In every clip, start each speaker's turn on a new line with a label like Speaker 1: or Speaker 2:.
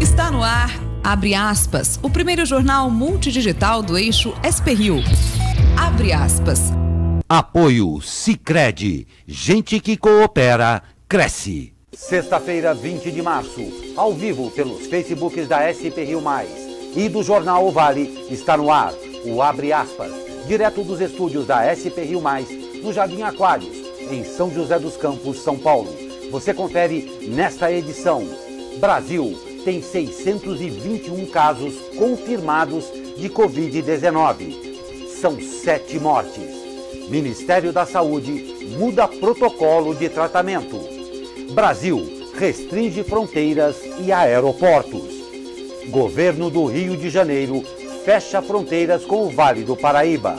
Speaker 1: Está no ar, abre aspas, o primeiro jornal multidigital do eixo SP-Rio. Abre aspas.
Speaker 2: Apoio Sicredi. Gente que coopera, cresce. Sexta-feira, 20 de março, ao vivo pelos Facebooks da SP-Rio+, e do Jornal O Vale, está no ar o Abre Aspas, direto dos estúdios da SP-Rio+, no Jardim Aquários, em São José dos Campos, São Paulo. Você confere nesta edição. Brasil tem 621 casos confirmados de Covid-19. São 7 mortes. Ministério da Saúde muda protocolo de tratamento. Brasil restringe fronteiras e aeroportos. Governo do Rio de Janeiro fecha fronteiras com o Vale do Paraíba.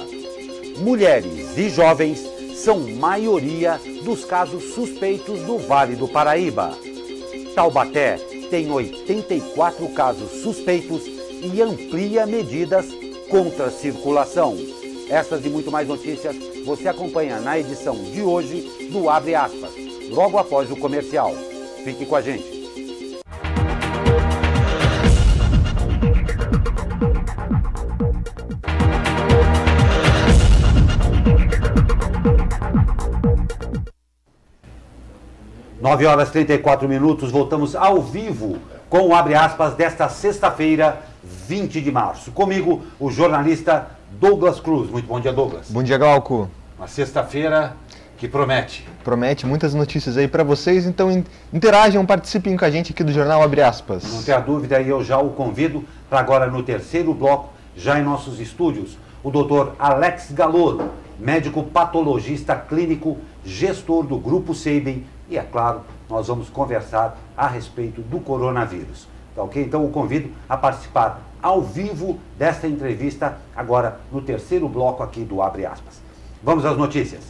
Speaker 2: Mulheres e jovens são maioria dos casos suspeitos do Vale do Paraíba. Taubaté tem 84 casos suspeitos e amplia medidas contra a circulação. Essas e muito mais notícias você acompanha na edição de hoje do Abre Aspas, logo após o comercial. Fique com a gente. Nove horas e 34 minutos, voltamos ao vivo com o Abre Aspas desta sexta-feira, 20 de março. Comigo, o jornalista Douglas Cruz. Muito bom dia, Douglas.
Speaker 3: Bom dia, Glauco.
Speaker 2: Uma sexta-feira que promete.
Speaker 3: Promete muitas notícias aí para vocês, então interajam, participem com a gente aqui do Jornal Abre Aspas.
Speaker 2: Não tenha dúvida, e eu já o convido para agora no terceiro bloco, já em nossos estúdios, o doutor Alex Galolo, médico patologista clínico, gestor do Grupo Sabin, e é claro, nós vamos conversar a respeito do coronavírus. Tá ok? Então eu convido a participar ao vivo desta entrevista, agora no terceiro bloco aqui do Abre Aspas. Vamos às notícias.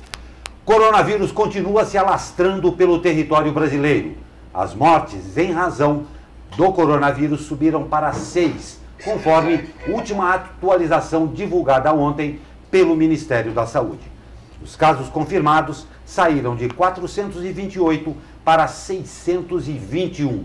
Speaker 2: Coronavírus continua se alastrando pelo território brasileiro. As mortes em razão do coronavírus subiram para 6, conforme última atualização divulgada ontem pelo Ministério da Saúde. Os casos confirmados saíram de 428 para 621.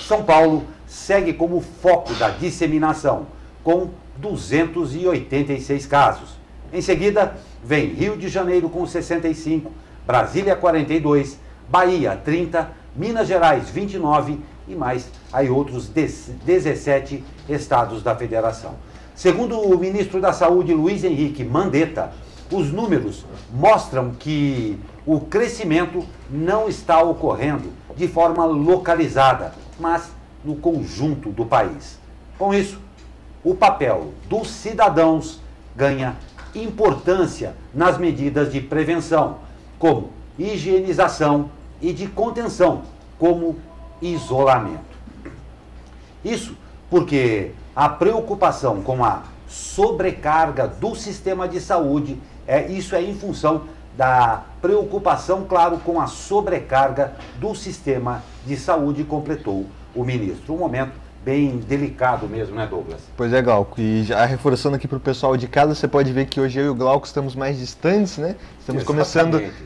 Speaker 2: São Paulo segue como foco da disseminação, com 286 casos. Em seguida, vem Rio de Janeiro com 65, Brasília 42, Bahia 30, Minas Gerais 29 e mais aí outros 17 estados da federação. Segundo o ministro da Saúde, Luiz Henrique Mandetta, os números mostram que o crescimento não está ocorrendo de forma localizada, mas no conjunto do país. Com isso, o papel dos cidadãos ganha importância nas medidas de prevenção, como higienização, e de contenção, como isolamento. Isso porque a preocupação com a sobrecarga do sistema de saúde, isso é em função da preocupação, claro, com a sobrecarga do sistema de saúde, completou o ministro. Um momento bem delicado mesmo, né, Douglas?
Speaker 3: Pois é, Glauco. E já reforçando aqui para o pessoal de casa, você pode ver que hoje eu e o Glauco estamos mais distantes, né? Estamos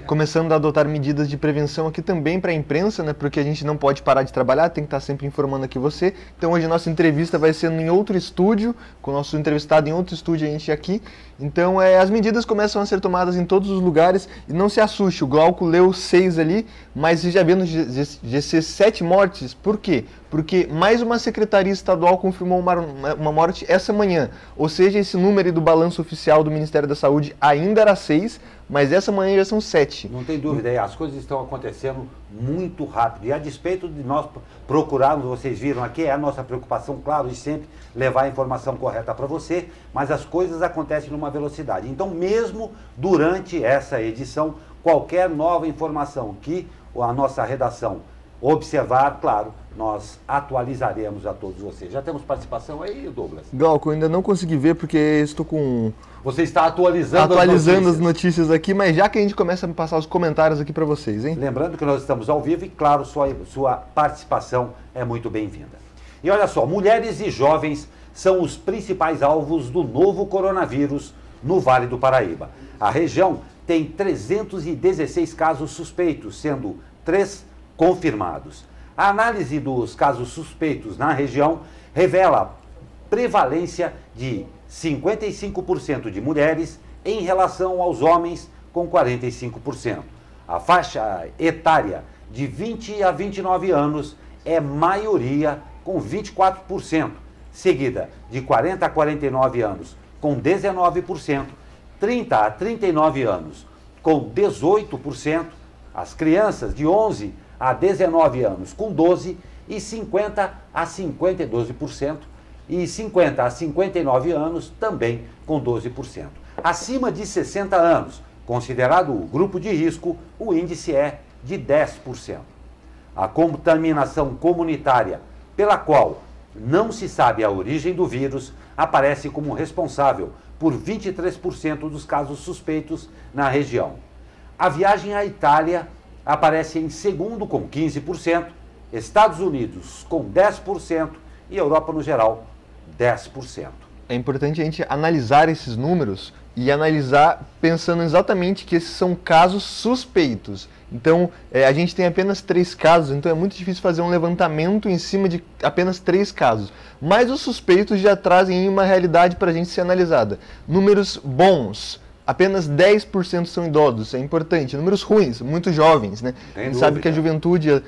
Speaker 3: começando a adotar medidas de prevenção aqui também para a imprensa, né? Porque a gente não pode parar de trabalhar, tem que estar sempre informando aqui você. Então hoje a nossa entrevista vai ser em outro estúdio, com o nosso entrevistado em outro estúdio, a gente aqui. Então as medidas começam a ser tomadas em todos os lugares e não se assuste, o Glauco leu 6 ali, mas já vendo GC 7 mortes. Por quê? Porque mais uma secretaria estadual confirmou uma morte essa manhã. Ou seja, esse número do balanço oficial do Ministério da Saúde ainda era 6, mas essa manhã já são 7.
Speaker 2: Não tem dúvida, as coisas estão acontecendo muito rápido. E a despeito de nós procurarmos, vocês viram aqui, é a nossa preocupação, claro, de sempre levar a informação correta para você, mas as coisas acontecem numa velocidade. Então, mesmo durante essa edição, qualquer nova informação que a nossa redação observar, claro, nós atualizaremos a todos vocês. Já temos participação aí, Douglas?
Speaker 3: Glauco, eu ainda não consegui ver porque estou com...
Speaker 2: Você está atualizando
Speaker 3: as notícias aqui, mas já que a gente começa a me passar os comentários aqui para vocês, hein?
Speaker 2: Lembrando que nós estamos ao vivo e, claro, sua participação é muito bem-vinda. E olha só, mulheres e jovens são os principais alvos do novo coronavírus no Vale do Paraíba. A região tem 316 casos suspeitos, sendo 3 confirmados. A análise dos casos suspeitos na região revela prevalência de 55% de mulheres em relação aos homens, com 45%. A faixa etária de 20 a 29 anos é maioria, com 24%, seguida de 40 a 49 anos, com 19%, 30 a 39 anos, com 18%, as crianças de 11 a 19 anos, com 12%, e 50 a 52%, e 50 a 59 anos, também com 12%. Acima de 60 anos, considerado o grupo de risco, o índice é de 10%. A contaminação comunitária, pela qual não se sabe a origem do vírus, aparece como responsável por 23% dos casos suspeitos na região. A viagem à Itália aparece em segundo com 15%, Estados Unidos com 10% e Europa no geral 10%.
Speaker 3: É importante a gente analisar esses números e analisar pensando exatamente que esses são casos suspeitos. Então, a gente tem apenas 3 casos, então é muito difícil fazer um levantamento em cima de apenas 3 casos. Mas os suspeitos já trazem uma realidade para a gente ser analisada. Números bons, apenas 10% são idosos, é importante. Números ruins, muito jovens, né? A gente sabe que a juventude...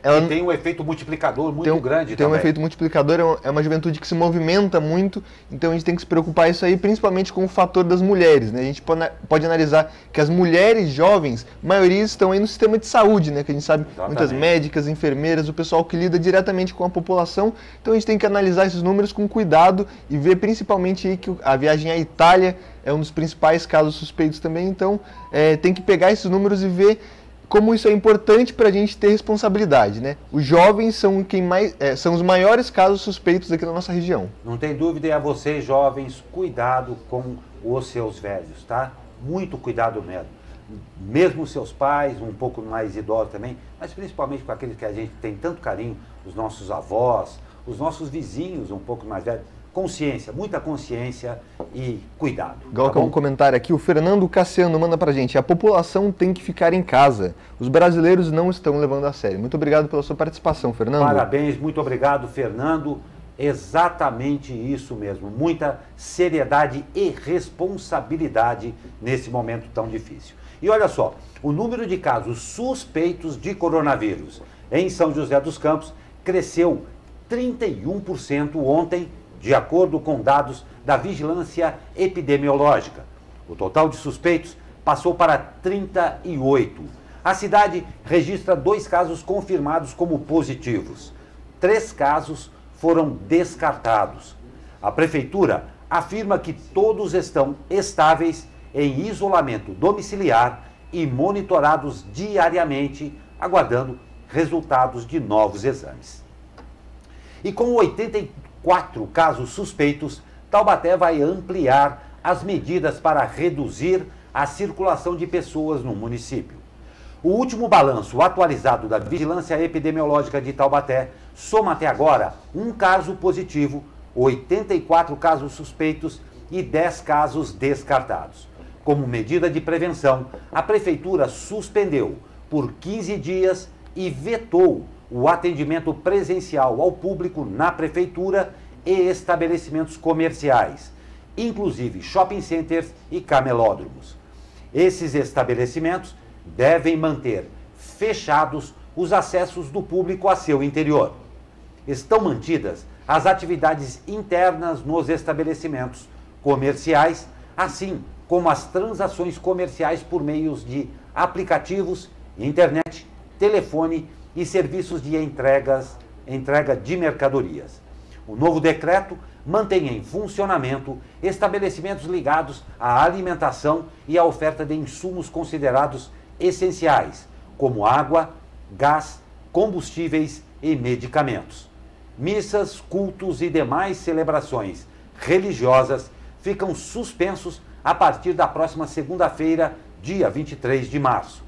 Speaker 2: ela tem um efeito multiplicador muito grande também.
Speaker 3: Tem um efeito multiplicador, é uma juventude que se movimenta muito, então a gente tem que se preocupar isso aí, principalmente com o fator das mulheres, né? A gente pode analisar que as mulheres jovens, a maioria estão aí no sistema de saúde, né? Que a gente sabe, muitas médicas, enfermeiras, o pessoal que lida diretamente com a população. Então a gente tem que analisar esses números com cuidado e ver principalmente aí que a viagem à Itália é um dos principais casos suspeitos também, então tem que pegar esses números e ver como isso é importante para a gente ter responsabilidade, né? Os jovens são são os maiores casos suspeitos aqui na nossa região.
Speaker 2: Não tem dúvida, e a vocês jovens, cuidado com os seus velhos, tá? Muito cuidado mesmo. Mesmo seus pais, um pouco mais idosos também, mas principalmente com aqueles que a gente tem tanto carinho, os nossos avós, os nossos vizinhos um pouco mais velhos. Consciência, muita consciência e cuidado.
Speaker 3: Igual que um comentário aqui, o Fernando Cassiano manda pra gente: a população tem que ficar em casa. Os brasileiros não estão levando a sério. Muito obrigado pela sua participação, Fernando.
Speaker 2: Parabéns, muito obrigado, Fernando. Exatamente isso mesmo. Muita seriedade e responsabilidade nesse momento tão difícil. E olha só, o número de casos suspeitos de coronavírus em São José dos Campos cresceu 31% ontem, de acordo com dados da Vigilância Epidemiológica. O total de suspeitos passou para 38. A cidade registra 2 casos confirmados como positivos. 3 casos foram descartados. A prefeitura afirma que todos estão estáveis em isolamento domiciliar e monitorados diariamente, aguardando resultados de novos exames. E com 84 casos suspeitos, Taubaté vai ampliar as medidas para reduzir a circulação de pessoas no município. O último balanço atualizado da Vigilância Epidemiológica de Taubaté soma até agora 1 caso positivo, 84 casos suspeitos e 10 casos descartados. Como medida de prevenção, a Prefeitura suspendeu por 15 dias e vetou o atendimento presencial ao público na Prefeitura e estabelecimentos comerciais, inclusive shopping centers e camelódromos. Esses estabelecimentos devem manter fechados os acessos do público a seu interior. Estão mantidas as atividades internas nos estabelecimentos comerciais, assim como as transações comerciais por meios de aplicativos, internet, telefone e serviços de entrega de mercadorias. O novo decreto mantém em funcionamento estabelecimentos ligados à alimentação e à oferta de insumos considerados essenciais, como água, gás, combustíveis e medicamentos. Missas, cultos e demais celebrações religiosas ficam suspensos a partir da próxima segunda-feira, dia 23 de março.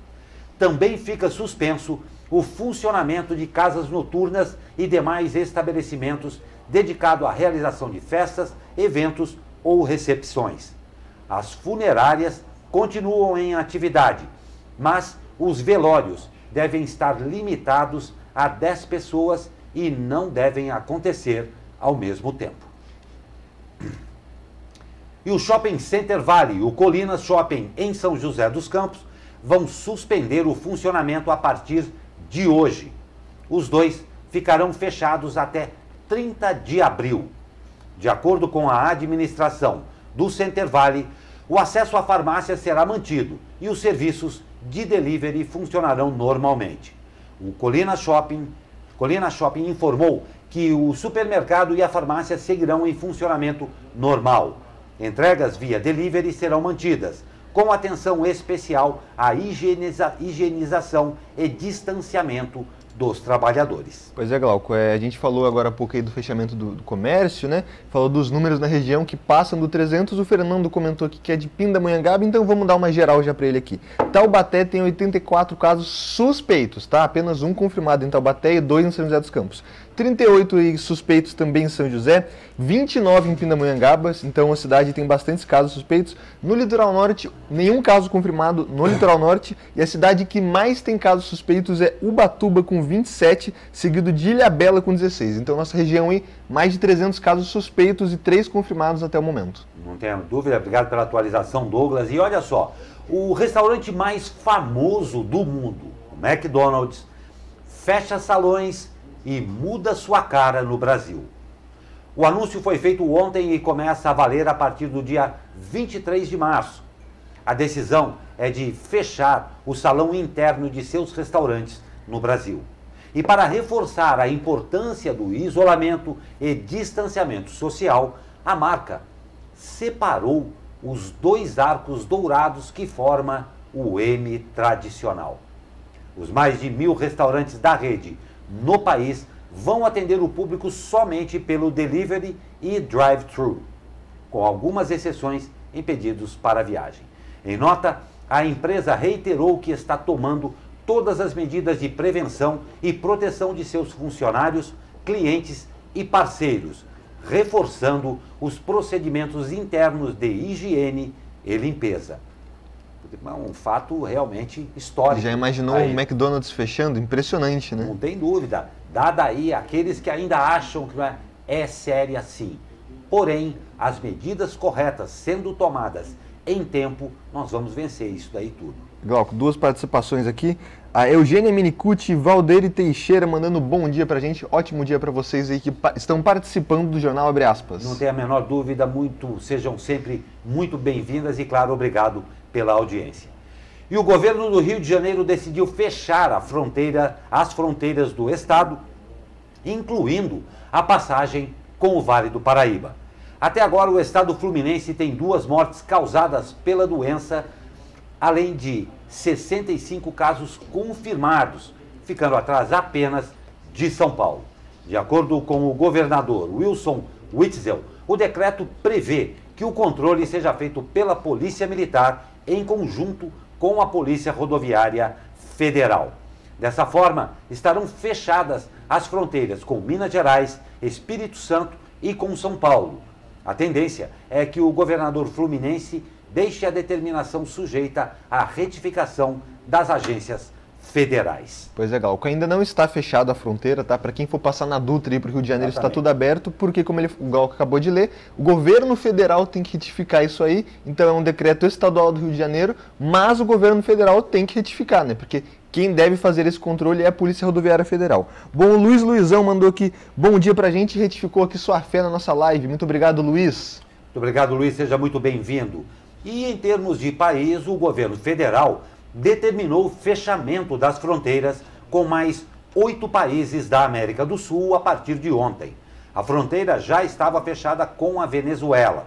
Speaker 2: Também fica suspenso o funcionamento de casas noturnas e demais estabelecimentos dedicados à realização de festas, eventos ou recepções. As funerárias continuam em atividade, mas os velórios devem estar limitados a 10 pessoas e não devem acontecer ao mesmo tempo. E o Shopping Center Vale e o Colinas Shopping em São José dos Campos vão suspender o funcionamento a partir de hoje. Os dois ficarão fechados até 30 de abril. De acordo com a administração do Center Vale, o acesso à farmácia será mantido e os serviços de delivery funcionarão normalmente. O Colinas Shopping informou que o supermercado e a farmácia seguirão em funcionamento normal. Entregas via delivery serão mantidas, com atenção especial à higienização e distanciamento dos trabalhadores.
Speaker 3: Pois é, Glauco, a gente falou agora há pouco aí do fechamento do comércio, né? Falou dos números na região que passam do 300, o Fernando comentou aqui que é de Pindamonhangaba, então vamos dar uma geral já para ele aqui. Taubaté tem 84 casos suspeitos, tá? Apenas um confirmado em Taubaté e 2 em São José dos Campos. 38 suspeitos também em São José, 29 em Pindamonhangaba, então a cidade tem bastantes casos suspeitos. No Litoral Norte, nenhum caso confirmado no Litoral Norte, e a cidade que mais tem casos suspeitos é Ubatuba, com 27, seguido de Ilhabela, com 16. Então, nossa região aí, mais de 300 casos suspeitos e 3 confirmados até o momento.
Speaker 2: Não tenho dúvida, obrigado pela atualização, Douglas. E olha só, o restaurante mais famoso do mundo, o McDonald's, fecha salões e muda sua cara no Brasil. O anúncio foi feito ontem e começa a valer a partir do dia 23 de março. A decisão é de fechar o salão interno de seus restaurantes no Brasil. E para reforçar a importância do isolamento e distanciamento social, a marca separou os 2 arcos dourados que formam o M tradicional. Os mais de 1.000 restaurantes da rede no país vão atender o público somente pelo delivery e drive-thru, com algumas exceções em pedidos para viagem. Em nota, a empresa reiterou que está tomando todas as medidas de prevenção e proteção de seus funcionários, clientes e parceiros, reforçando os procedimentos internos de higiene e limpeza. É um fato realmente histórico.
Speaker 3: Já imaginou o McDonald's fechando? Impressionante, né?
Speaker 2: Não tem dúvida. Dada aí aqueles que ainda acham que é séria sim. Porém, as medidas corretas sendo tomadas em tempo, nós vamos vencer isso daí tudo.
Speaker 3: Glauco, 2 participações aqui. A Eugênia Minicucci e Valdeire Teixeira mandando bom dia pra gente. Ótimo dia para vocês aí que estão participando do Jornal Abre Aspas.
Speaker 2: Não tem a menor dúvida, sejam sempre muito bem-vindas e, claro, obrigado pela audiência. E o governo do Rio de Janeiro decidiu fechar as fronteiras do estado, incluindo a passagem com o Vale do Paraíba. Até agora, o estado fluminense tem 2 mortes causadas pela doença, além de 65 casos confirmados, ficando atrás apenas de São Paulo. De acordo com o governador Wilson Witzel, o decreto prevê que o controle seja feito pela Polícia Militar em conjunto com a Polícia Rodoviária Federal. Dessa forma, estarão fechadas as fronteiras com Minas Gerais, Espírito Santo e com São Paulo. A tendência é que o governador fluminense deixe a determinação sujeita à retificação das agências federais.
Speaker 3: Pois é, Glauco, ainda não está fechada a fronteira, tá? Para quem for passar na Dutra e para o Rio de Janeiro está tudo aberto, porque, como o Glauco acabou de ler, o governo federal tem que retificar isso aí, então é um decreto estadual do Rio de Janeiro, mas o governo federal tem que retificar, né? Porque quem deve fazer esse controle é a Polícia Rodoviária Federal. Bom, o Luizão mandou aqui, bom dia pra gente, e retificou aqui sua fé na nossa live. Muito obrigado, Luiz.
Speaker 2: Muito obrigado, Luiz, seja muito bem-vindo. E em termos de país, o governo federal determinou o fechamento das fronteiras com mais 8 países da América do Sul a partir de ontem. A fronteira já estava fechada com a Venezuela.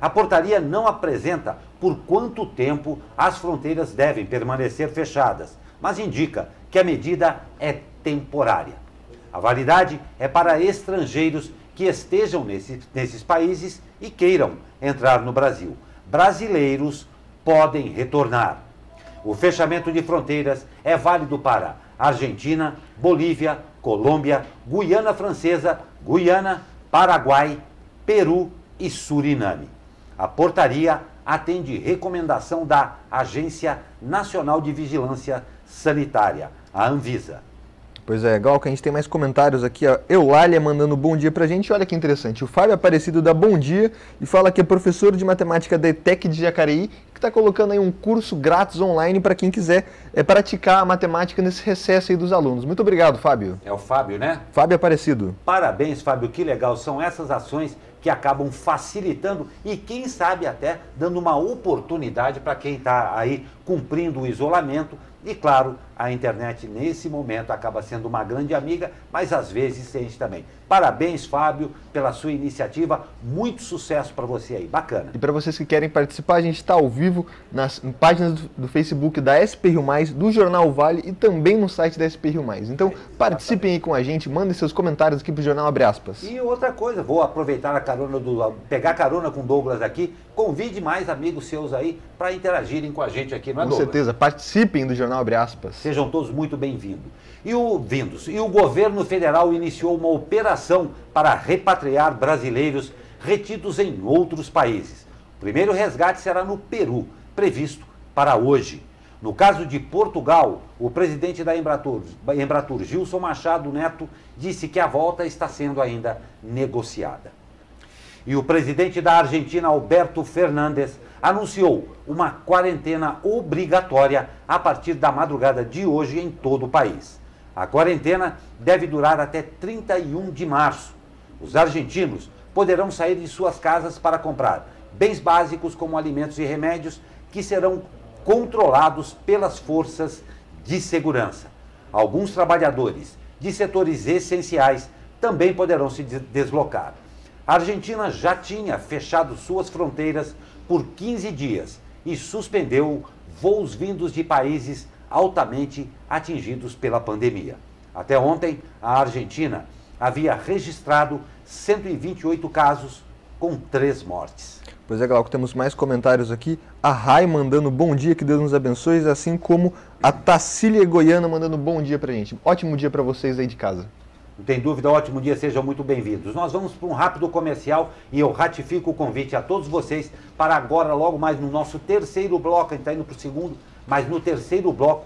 Speaker 2: A portaria não apresenta por quanto tempo as fronteiras devem permanecer fechadas, mas indica que a medida é temporária. A validade é para estrangeiros que estejam nesses países e queiram entrar no Brasil. Brasileiros podem retornar. O fechamento de fronteiras é válido para Argentina, Bolívia, Colômbia, Guiana Francesa, Guiana, Paraguai, Peru e Suriname. A portaria atende recomendação da Agência Nacional de Vigilância Sanitária, a Anvisa.
Speaker 3: Pois é, Glauco, a gente tem mais comentários aqui. A Eulália mandando bom dia pra gente. Olha que interessante. O Fábio Aparecido dá bom dia e fala que é professor de matemática da ETEC de Jacareí, que está colocando aí um curso grátis online para quem quiser praticar a matemática nesse recesso aí dos alunos. Muito obrigado, Fábio.
Speaker 2: É o Fábio, né?
Speaker 3: Fábio Aparecido.
Speaker 2: Parabéns, Fábio, que legal. São essas ações que acabam facilitando e, quem sabe, até dando uma oportunidade para quem está aí cumprindo o isolamento. E, claro, a internet, nesse momento, acaba sendo uma grande amiga, mas às vezes sente também. Parabéns, Fábio, pela sua iniciativa. Muito sucesso para você aí. Bacana.
Speaker 3: E para vocês que querem participar, a gente está ao vivo nas páginas do Facebook da SP Rio Mais, do Jornal Vale e também no site da SP Rio Mais. Então, participem aí com a gente, mandem seus comentários aqui para o Jornal Abre Aspas.
Speaker 2: E outra coisa, vou aproveitar a carona pegar carona com o Douglas aqui. Convide mais amigos seus aí para interagirem com a gente aqui, não é, Douglas?
Speaker 3: Com certeza, participem do Jornal Abre Aspas.
Speaker 2: Sejam todos muito bem-vindos. E o governo federal iniciou uma operação para repatriar brasileiros retidos em outros países. O primeiro resgate será no Peru, previsto para hoje. No caso de Portugal, o presidente da Embratur, Gilson Machado Neto, disse que a volta está sendo ainda negociada. E o presidente da Argentina, Alberto Fernandes, anunciou uma quarentena obrigatória a partir da madrugada de hoje em todo o país. A quarentena deve durar até 31 de março. Os argentinos poderão sair de suas casas para comprar bens básicos como alimentos e remédios que serão controlados pelas forças de segurança. Alguns trabalhadores de setores essenciais também poderão se deslocar. A Argentina já tinha fechado suas fronteiras por 15 dias e suspendeu voos vindos de países altamente atingidos pela pandemia. Até ontem, a Argentina havia registrado 128 casos com 3 mortes.
Speaker 3: Pois é, Glauco, temos mais comentários aqui. A Rai mandando bom dia, que Deus nos abençoe, assim como a Tacília Goiana mandando bom dia pra gente. Ótimo dia para vocês aí de casa.
Speaker 2: Não tem dúvida, ótimo dia, sejam muito bem-vindos. Nós vamos para um rápido comercial e eu ratifico o convite a todos vocês para agora, logo mais no nosso terceiro bloco, a gente está indo para o segundo, mas no terceiro bloco,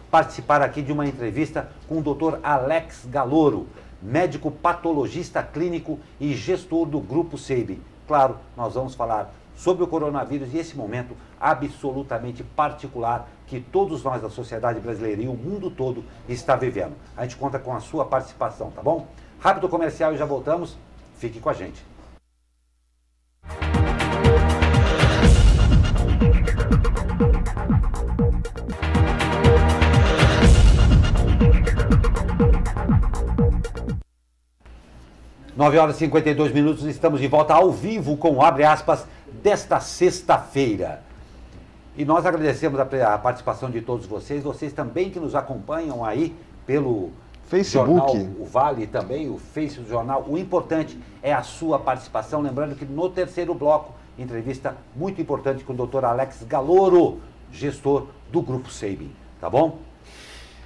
Speaker 2: participar aqui de uma entrevista com o Dr. Alex Galouro, médico patologista clínico e gestor do Grupo Seibem. Claro, nós vamos falar sobre o coronavírus e esse momento absolutamente particular que todos nós da sociedade brasileira e o mundo todo está vivendo. A gente conta com a sua participação, tá bom? Rápido comercial e já voltamos. Fique com a gente. Nove horas e 52 minutos, estamos de volta ao vivo com o Abre Aspas desta sexta-feira. E nós agradecemos a participação de todos vocês também que nos acompanham aí pelo
Speaker 3: Facebook,
Speaker 2: Jornal O Vale também, o Face do Jornal. O importante é a sua participação, lembrando que no terceiro bloco, entrevista muito importante com o Dr. Alex Galouro, gestor do Grupo Seibem, tá bom?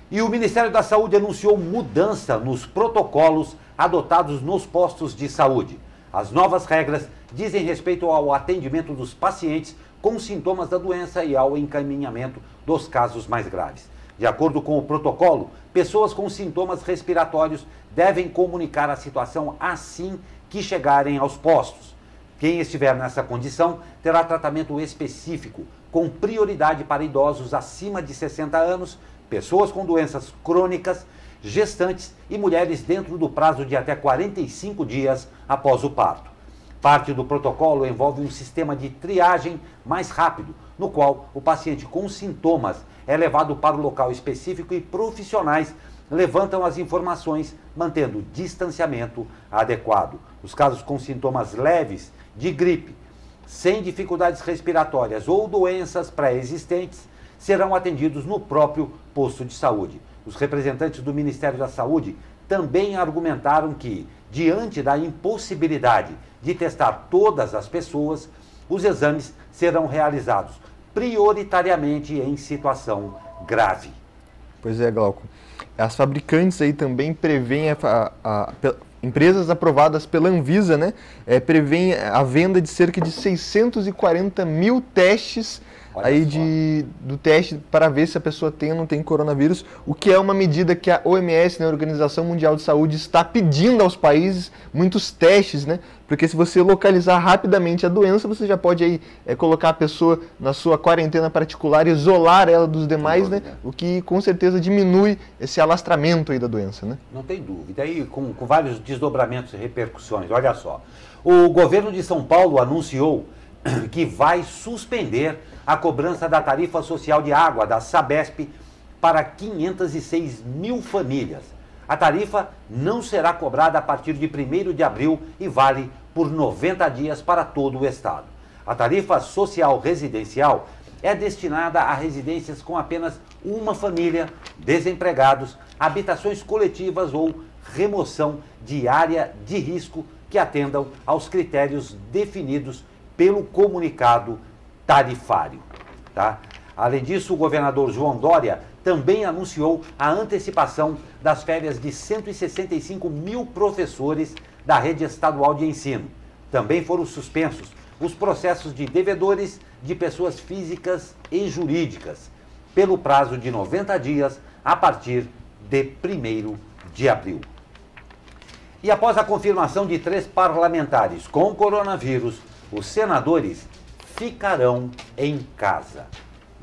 Speaker 2: E o Ministério da Saúde anunciou mudança nos protocolos adotados nos postos de saúde. As novas regras dizem respeito ao atendimento dos pacientes com sintomas da doença e ao encaminhamento dos casos mais graves. De acordo com o protocolo, pessoas com sintomas respiratórios devem comunicar a situação assim que chegarem aos postos. Quem estiver nessa condição terá tratamento específico, com prioridade para idosos acima de 60 anos, pessoas com doenças crônicas, gestantes e mulheres dentro do prazo de até 45 dias após o parto. Parte do protocolo envolve um sistema de triagem mais rápido, no qual o paciente com sintomas é levado para o local específico e profissionais levantam as informações, mantendo o distanciamento adequado. Os casos com sintomas leves de gripe, sem dificuldades respiratórias ou doenças pré-existentes, serão atendidos no próprio posto de saúde. Os representantes do Ministério da Saúde também argumentaram que, diante da impossibilidade de testar todas as pessoas, os exames serão realizados prioritariamente em situação grave.
Speaker 3: Pois é, Glauco. As fabricantes aí também prevêem empresas aprovadas pela Anvisa, né, prevêem a venda de cerca de 640 mil testes do teste para ver se a pessoa tem ou não tem coronavírus, o que é uma medida que a OMS, né, a Organização Mundial de Saúde, está pedindo aos países, muitos testes, né, porque se você localizar rapidamente a doença, você já pode aí colocar a pessoa na sua quarentena particular, isolar ela dos demais, né, o que com certeza diminui esse alastramento aí da doença, né?
Speaker 2: Não tem dúvida, aí com vários desdobramentos e repercussões. Olha só, o governo de São Paulo anunciou que vai suspender a cobrança da tarifa social de água da Sabesp para 506 mil famílias. A tarifa não será cobrada a partir de 1º de abril e vale por 90 dias para todo o estado. A tarifa social residencial é destinada a residências com apenas uma família, desempregados, habitações coletivas ou remoção de área de risco que atendam aos critérios definidos pelo comunicado tarifário. Tá? Além disso, o governador João Dória também anunciou a antecipação das férias de 165 mil professores da rede estadual de ensino. Também foram suspensos os processos de devedores de pessoas físicas e jurídicas, pelo prazo de 90 dias a partir de 1º de abril. E após a confirmação de 3 parlamentares com coronavírus, os senadores ficarão em casa.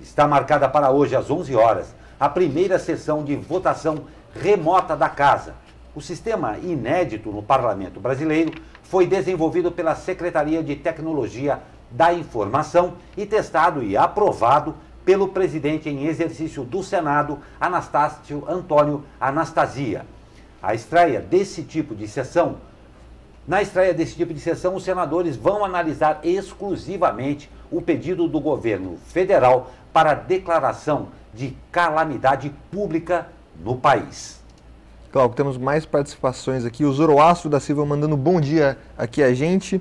Speaker 2: Está marcada para hoje às 11 horas a primeira sessão de votação remota da casa. O sistema inédito no parlamento brasileiro foi desenvolvido pela Secretaria de Tecnologia da Informação e testado e aprovado pelo presidente em exercício do Senado, Anastácio Antônio Anastasia. Na estreia desse tipo de sessão, os senadores vão analisar exclusivamente o pedido do governo federal para declaração de calamidade pública no país.
Speaker 3: Claro, temos mais participações aqui. O Zoroastro da Silva mandando bom dia aqui a gente.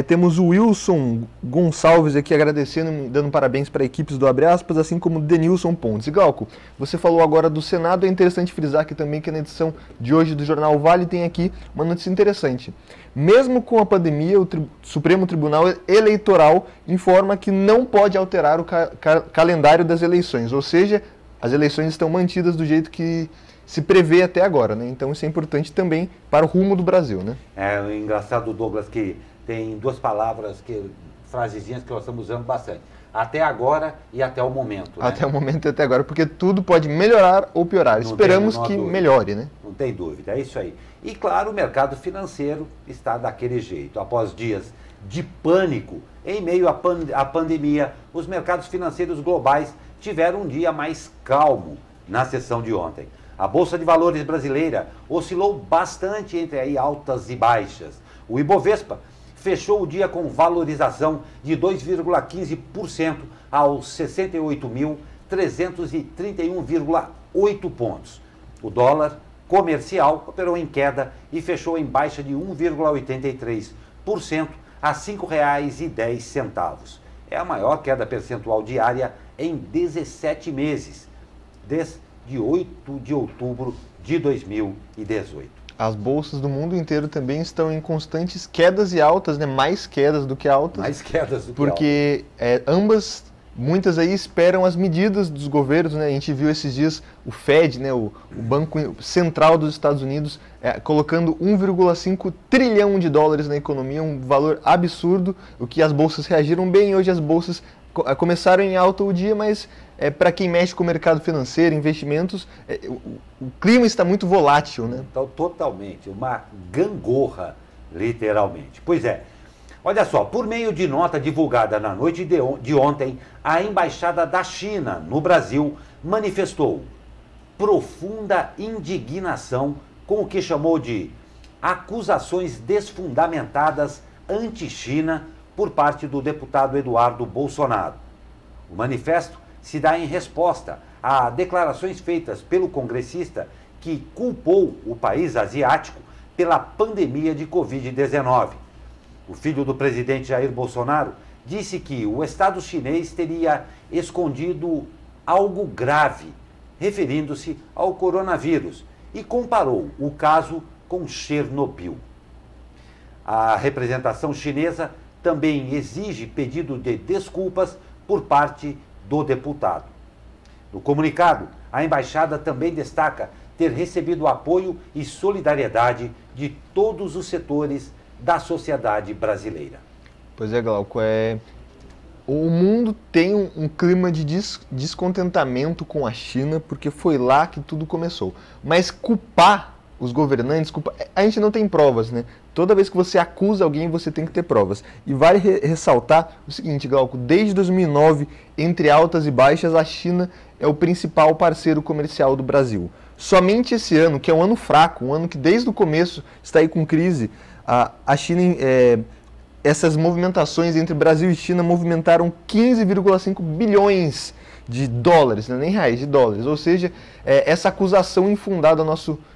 Speaker 3: Temos o Wilson Gonçalves aqui agradecendo, dando parabéns para equipes do Abre Aspas, assim como o Denilson Pontes. E Glauco, você falou agora do Senado, é interessante frisar aqui também que na edição de hoje do Jornal Vale tem aqui uma notícia interessante. Mesmo com a pandemia, o Supremo Tribunal Eleitoral informa que não pode alterar o calendário das eleições, ou seja, as eleições estão mantidas do jeito que se prevê até agora, né? Então isso é importante também para o rumo do Brasil, né?
Speaker 2: É engraçado, Douglas, que tem duas palavras, frasezinhas que nós estamos usando bastante. Até agora e até o momento.
Speaker 3: Até o momento e até agora, porque tudo pode melhorar ou piorar. Esperamos que melhore, né?
Speaker 2: Não tem dúvida, é isso aí. E claro, o mercado financeiro está daquele jeito. Após dias de pânico, em meio à pandemia, os mercados financeiros globais tiveram um dia mais calmo na sessão de ontem. A Bolsa de Valores brasileira oscilou bastante entre aí altas e baixas. O Ibovespa fechou o dia com valorização de 2,15% aos 68.331,8 pontos. O dólar comercial operou em queda e fechou em baixa de 1,83% a R$ 5,10. É a maior queda percentual diária em 17 meses, desde 8 de outubro de 2018.
Speaker 3: As bolsas do mundo inteiro também estão em constantes quedas e altas, né? Mais quedas do que altas.
Speaker 2: Mais quedas do que
Speaker 3: porque ambas, muitas aí esperam as medidas dos governos, né? A gente viu esses dias o Fed, né? O Banco Central dos Estados Unidos, colocando 1,5 trilhão de dólares na economia, um valor absurdo, o que as bolsas reagiram bem. Hoje as bolsas começaram em alta o dia, mas para quem mexe com o mercado financeiro, investimentos, o clima está muito volátil, né?
Speaker 2: Então, totalmente, uma gangorra, literalmente. Pois é, olha só, por meio de nota divulgada na noite de ontem, a Embaixada da China no Brasil manifestou profunda indignação com o que chamou de acusações desfundamentadas anti-China por parte do deputado Eduardo Bolsonaro. O manifesto se dá em resposta a declarações feitas pelo congressista que culpou o país asiático pela pandemia de Covid-19. O filho do presidente Jair Bolsonaro disse que o Estado chinês teria escondido algo grave, referindo-se ao coronavírus, e comparou o caso com Chernobyl. A representação chinesa também exige pedido de desculpas por parte do deputado. No comunicado, a embaixada também destaca ter recebido apoio e solidariedade de todos os setores da sociedade brasileira.
Speaker 3: Pois é, Glauco, o mundo tem um clima de descontentamento com a China, porque foi lá que tudo começou. Mas culpar os governantes, a gente não tem provas, né? Toda vez que você acusa alguém, você tem que ter provas. E vale ressaltar o seguinte, Glauco, desde 2009, entre altas e baixas, a China é o principal parceiro comercial do Brasil. Somente esse ano, que é um ano fraco, um ano que desde o começo está aí com crise, a China, essas movimentações entre Brasil e China movimentaram 15,5 bilhões de dólares, não é nem reais, de dólares. Ou seja, essa acusação infundada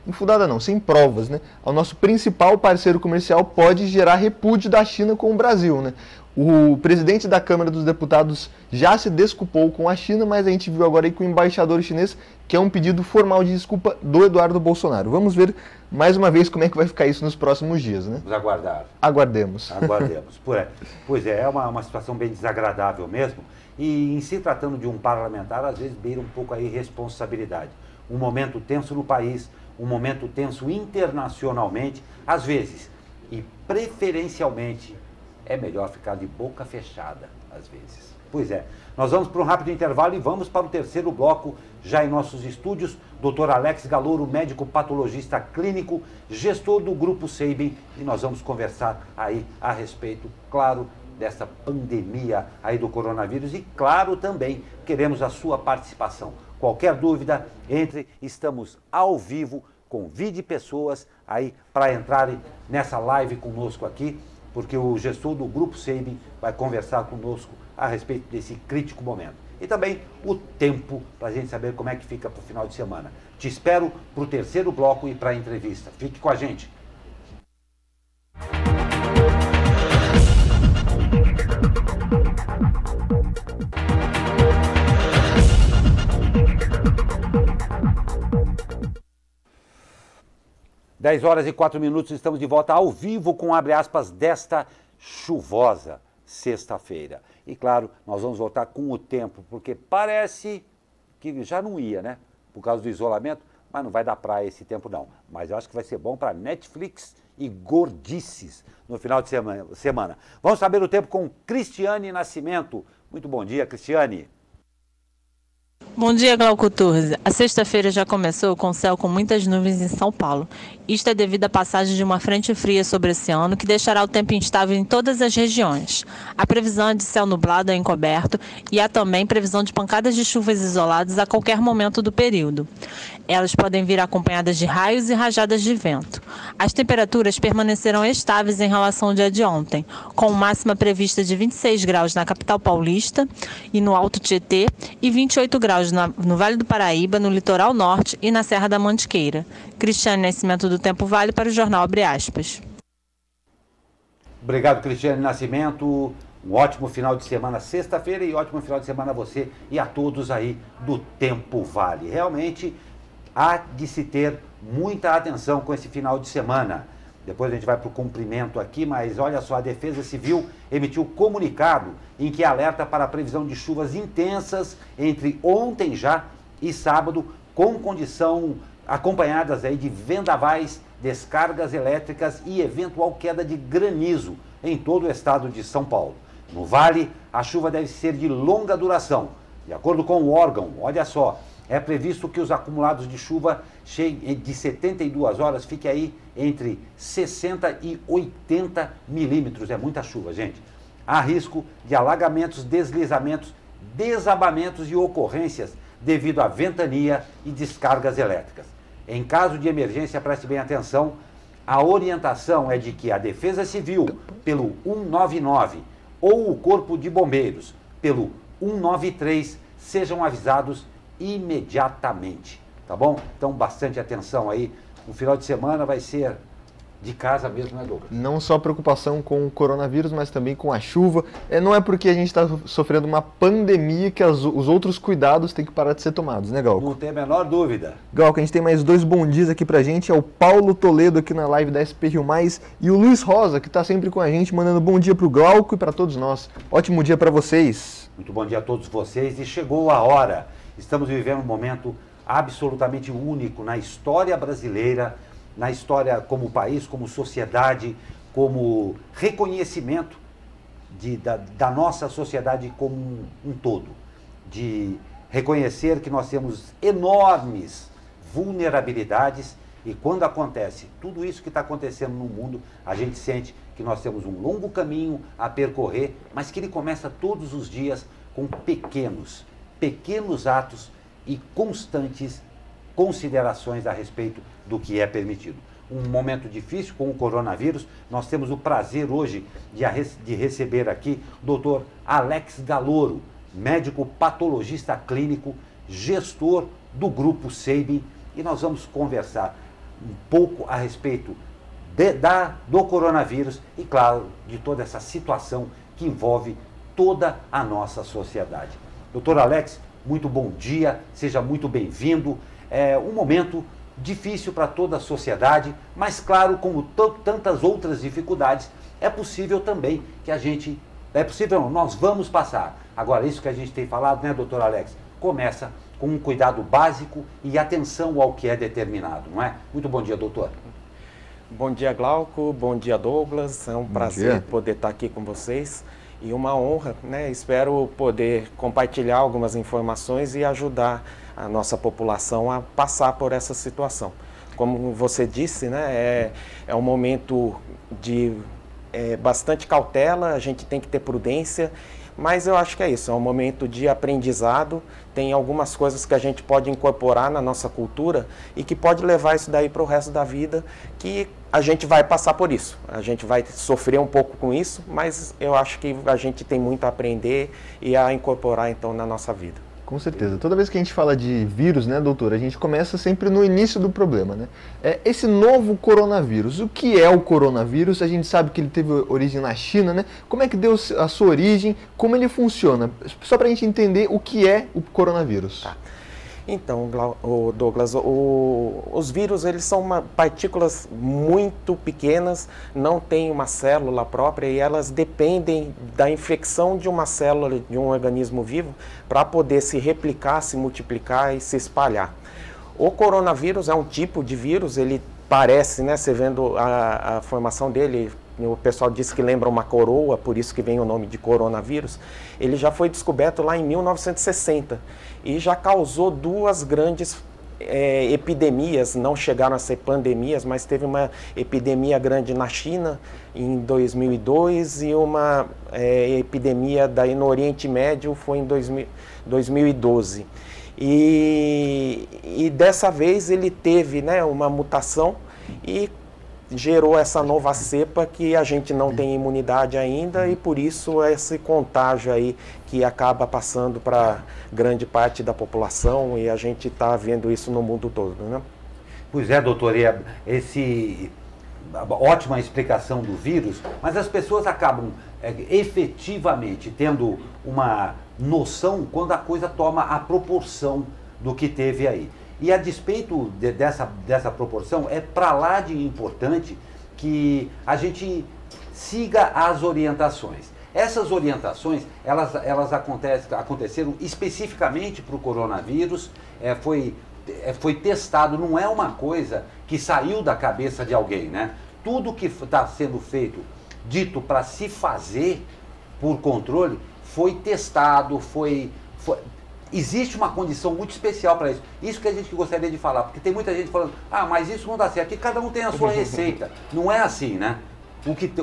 Speaker 3: infundada não, sem provas, né, ao nosso principal parceiro comercial pode gerar repúdio da China com o Brasil, né? O presidente da Câmara dos Deputados já se desculpou com a China, mas a gente viu agora aí com o embaixador chinês, que é um pedido formal de desculpa do Eduardo Bolsonaro. Vamos ver mais uma vez como é que vai ficar isso nos próximos dias, né?
Speaker 2: Vamos aguardar.
Speaker 3: Aguardemos.
Speaker 2: Aguardemos. Pois é uma situação bem desagradável mesmo. E em se tratando de um parlamentar, às vezes beira um pouco a irresponsabilidade. Um momento tenso no país, um momento tenso internacionalmente, às vezes, e preferencialmente, é melhor ficar de boca fechada, às vezes. Pois é, nós vamos para um rápido intervalo e vamos para o terceiro bloco, já em nossos estúdios, Dr. Alex Galouro, médico patologista clínico, gestor do Grupo Seibem, e nós vamos conversar aí a respeito, claro, dessa pandemia aí do coronavírus e, claro, também queremos a sua participação. Qualquer dúvida, entre, estamos ao vivo, convide pessoas aí para entrarem nessa live conosco aqui, porque o gestor do Grupo Seibem vai conversar conosco a respeito desse crítico momento. E também o tempo, para a gente saber como é que fica para o final de semana. Te espero para o terceiro bloco e para a entrevista. Fique com a gente. Dez horas e 4 minutos, estamos de volta ao vivo com abre aspas desta chuvosa sexta-feira. E claro, nós vamos voltar com o tempo, porque parece que já não ia, né? Por causa do isolamento, mas não vai dar praia esse tempo não. Mas eu acho que vai ser bom para Netflix e gordices no final de semana. Vamos saber o tempo com Cristiane Nascimento. Muito bom dia, Cristiane.
Speaker 4: Bom dia, Glauco Torres. A sexta-feira já começou com céu com muitas nuvens em São Paulo. Isto é devido à passagem de uma frente fria sobre o oceano que deixará o tempo instável em todas as regiões. A previsão é de céu nublado e encoberto e há também previsão de pancadas de chuvas isoladas a qualquer momento do período. Elas podem vir acompanhadas de raios e rajadas de vento. As temperaturas permanecerão estáveis em relação ao dia de ontem, com máxima prevista de 26 graus na capital paulista e no Alto Tietê e 28 graus no Vale do Paraíba, no litoral norte e na Serra da Mantiqueira. Cristiane Nascimento do Tempo Vale para o Jornal Abre Aspas.
Speaker 2: Obrigado, Cristiane Nascimento. Um ótimo final de semana, sexta-feira, e ótimo final de semana a você e a todos aí do Tempo Vale. Realmente há de se ter muita atenção com esse final de semana. Depois a gente vai para o cumprimento aqui, mas olha só, a Defesa Civil emitiu comunicado em que alerta para a previsão de chuvas intensas entre ontem já e sábado, com condição acompanhadas aí de vendavais, descargas elétricas e eventual queda de granizo em todo o estado de São Paulo. No Vale, a chuva deve ser de longa duração. De acordo com o órgão, olha só, é previsto que os acumulados de chuva de 72 horas fiquem aí entre 60 e 80 milímetros. É muita chuva, gente. Há risco de alagamentos, deslizamentos, desabamentos e ocorrências devido à ventania e descargas elétricas. Em caso de emergência, preste bem atenção, a orientação é de que a Defesa Civil, pelo 199, ou o Corpo de Bombeiros, pelo 193, sejam avisados imediatamente, tá bom? Então, bastante atenção aí. O final de semana vai ser de casa mesmo, né, Douglas?
Speaker 3: Não só preocupação com o coronavírus, mas também com a chuva. Não é porque a gente está sofrendo uma pandemia que os outros cuidados têm que parar de ser tomados, né, Galco?
Speaker 2: Não tem a menor dúvida.
Speaker 3: Galco, a gente tem mais 2 bom dias aqui pra gente, é o Paulo Toledo aqui na live da SP Rio Mais e o Luiz Rosa, que está sempre com a gente, mandando bom dia pro Glauco e para todos nós. Ótimo dia para vocês.
Speaker 2: Muito bom dia a todos vocês e chegou a hora. Estamos vivendo um momento absolutamente único na história brasileira, na história como país, como sociedade, como reconhecimento da nossa sociedade como um todo. De reconhecer que nós temos enormes vulnerabilidades e quando acontece tudo isso que está acontecendo no mundo, a gente sente que nós temos um longo caminho a percorrer, mas que ele começa todos os dias com pequenos atos e constantes considerações a respeito do que é permitido. Um momento difícil com o coronavírus, nós temos o prazer hoje de receber aqui o Dr. Alex Galouro, médico patologista clínico, gestor do Grupo Seibin, e nós vamos conversar um pouco a respeito do coronavírus e, claro, de toda essa situação que envolve toda a nossa sociedade. Doutor Alex, muito bom dia, seja muito bem-vindo. É um momento difícil para toda a sociedade, mas claro, como tantas outras dificuldades, é possível também nós vamos passar. Agora, isso que a gente tem falado, né, doutor Alex, começa com um cuidado básico e atenção ao que é determinado, não é? Muito bom dia, doutor.
Speaker 5: Bom dia, Glauco, bom dia, Douglas, é um prazer poder estar aqui com vocês e uma honra, né? Espero poder compartilhar algumas informações e ajudar a nossa população a passar por essa situação. Como você disse, né, é um momento de bastante cautela, a gente tem que ter prudência, mas eu acho que é isso, é um momento de aprendizado, tem algumas coisas que a gente pode incorporar na nossa cultura e que pode levar isso daí para o resto da vida, que a gente vai passar por isso, a gente vai sofrer um pouco com isso, mas eu acho que a gente tem muito a aprender e a incorporar então na nossa vida.
Speaker 3: Com certeza. Toda vez que a gente fala de vírus, né, doutor, a gente começa sempre no início do problema, né? Esse novo coronavírus, o que é o coronavírus? A gente sabe que ele teve origem na China, né? Como é que deu a sua origem? Como ele funciona? Só para a gente entender o que é o coronavírus.
Speaker 5: Tá. Então, Douglas, os vírus eles são partículas muito pequenas, não têm uma célula própria e elas dependem da infecção de uma célula de um organismo vivo para poder se replicar, se multiplicar e se espalhar. O coronavírus é um tipo de vírus, ele parece, né, você vendo a formação dele, o pessoal diz que lembra uma coroa, por isso que vem o nome de coronavírus. Ele já foi descoberto lá em 1960 e já causou 2 grandes epidemias, não chegaram a ser pandemias, mas teve uma epidemia grande na China em 2002 e uma epidemia daí no Oriente Médio foi em 2012. E dessa vez ele teve, né, uma mutação e gerou essa nova cepa que a gente não tem imunidade ainda e por isso esse contágio aí que acaba passando para grande parte da população e a gente está vendo isso no mundo todo, né?
Speaker 2: Pois é, doutor, ótima explicação do vírus, mas as pessoas acabam efetivamente tendo uma noção quando a coisa toma a proporção do que teve aí. E a despeito dessa proporção, é para lá de importante que a gente siga as orientações. Essas orientações, elas aconteceram especificamente para o coronavírus, foi testado, não é uma coisa que saiu da cabeça de alguém, né? Tudo que está sendo feito, dito para se fazer por controle, foi testado, existe uma condição muito especial para isso. Isso que a gente gostaria de falar, porque tem muita gente falando, mas isso não dá certo, porque cada um tem a sua receita. Não é assim, né?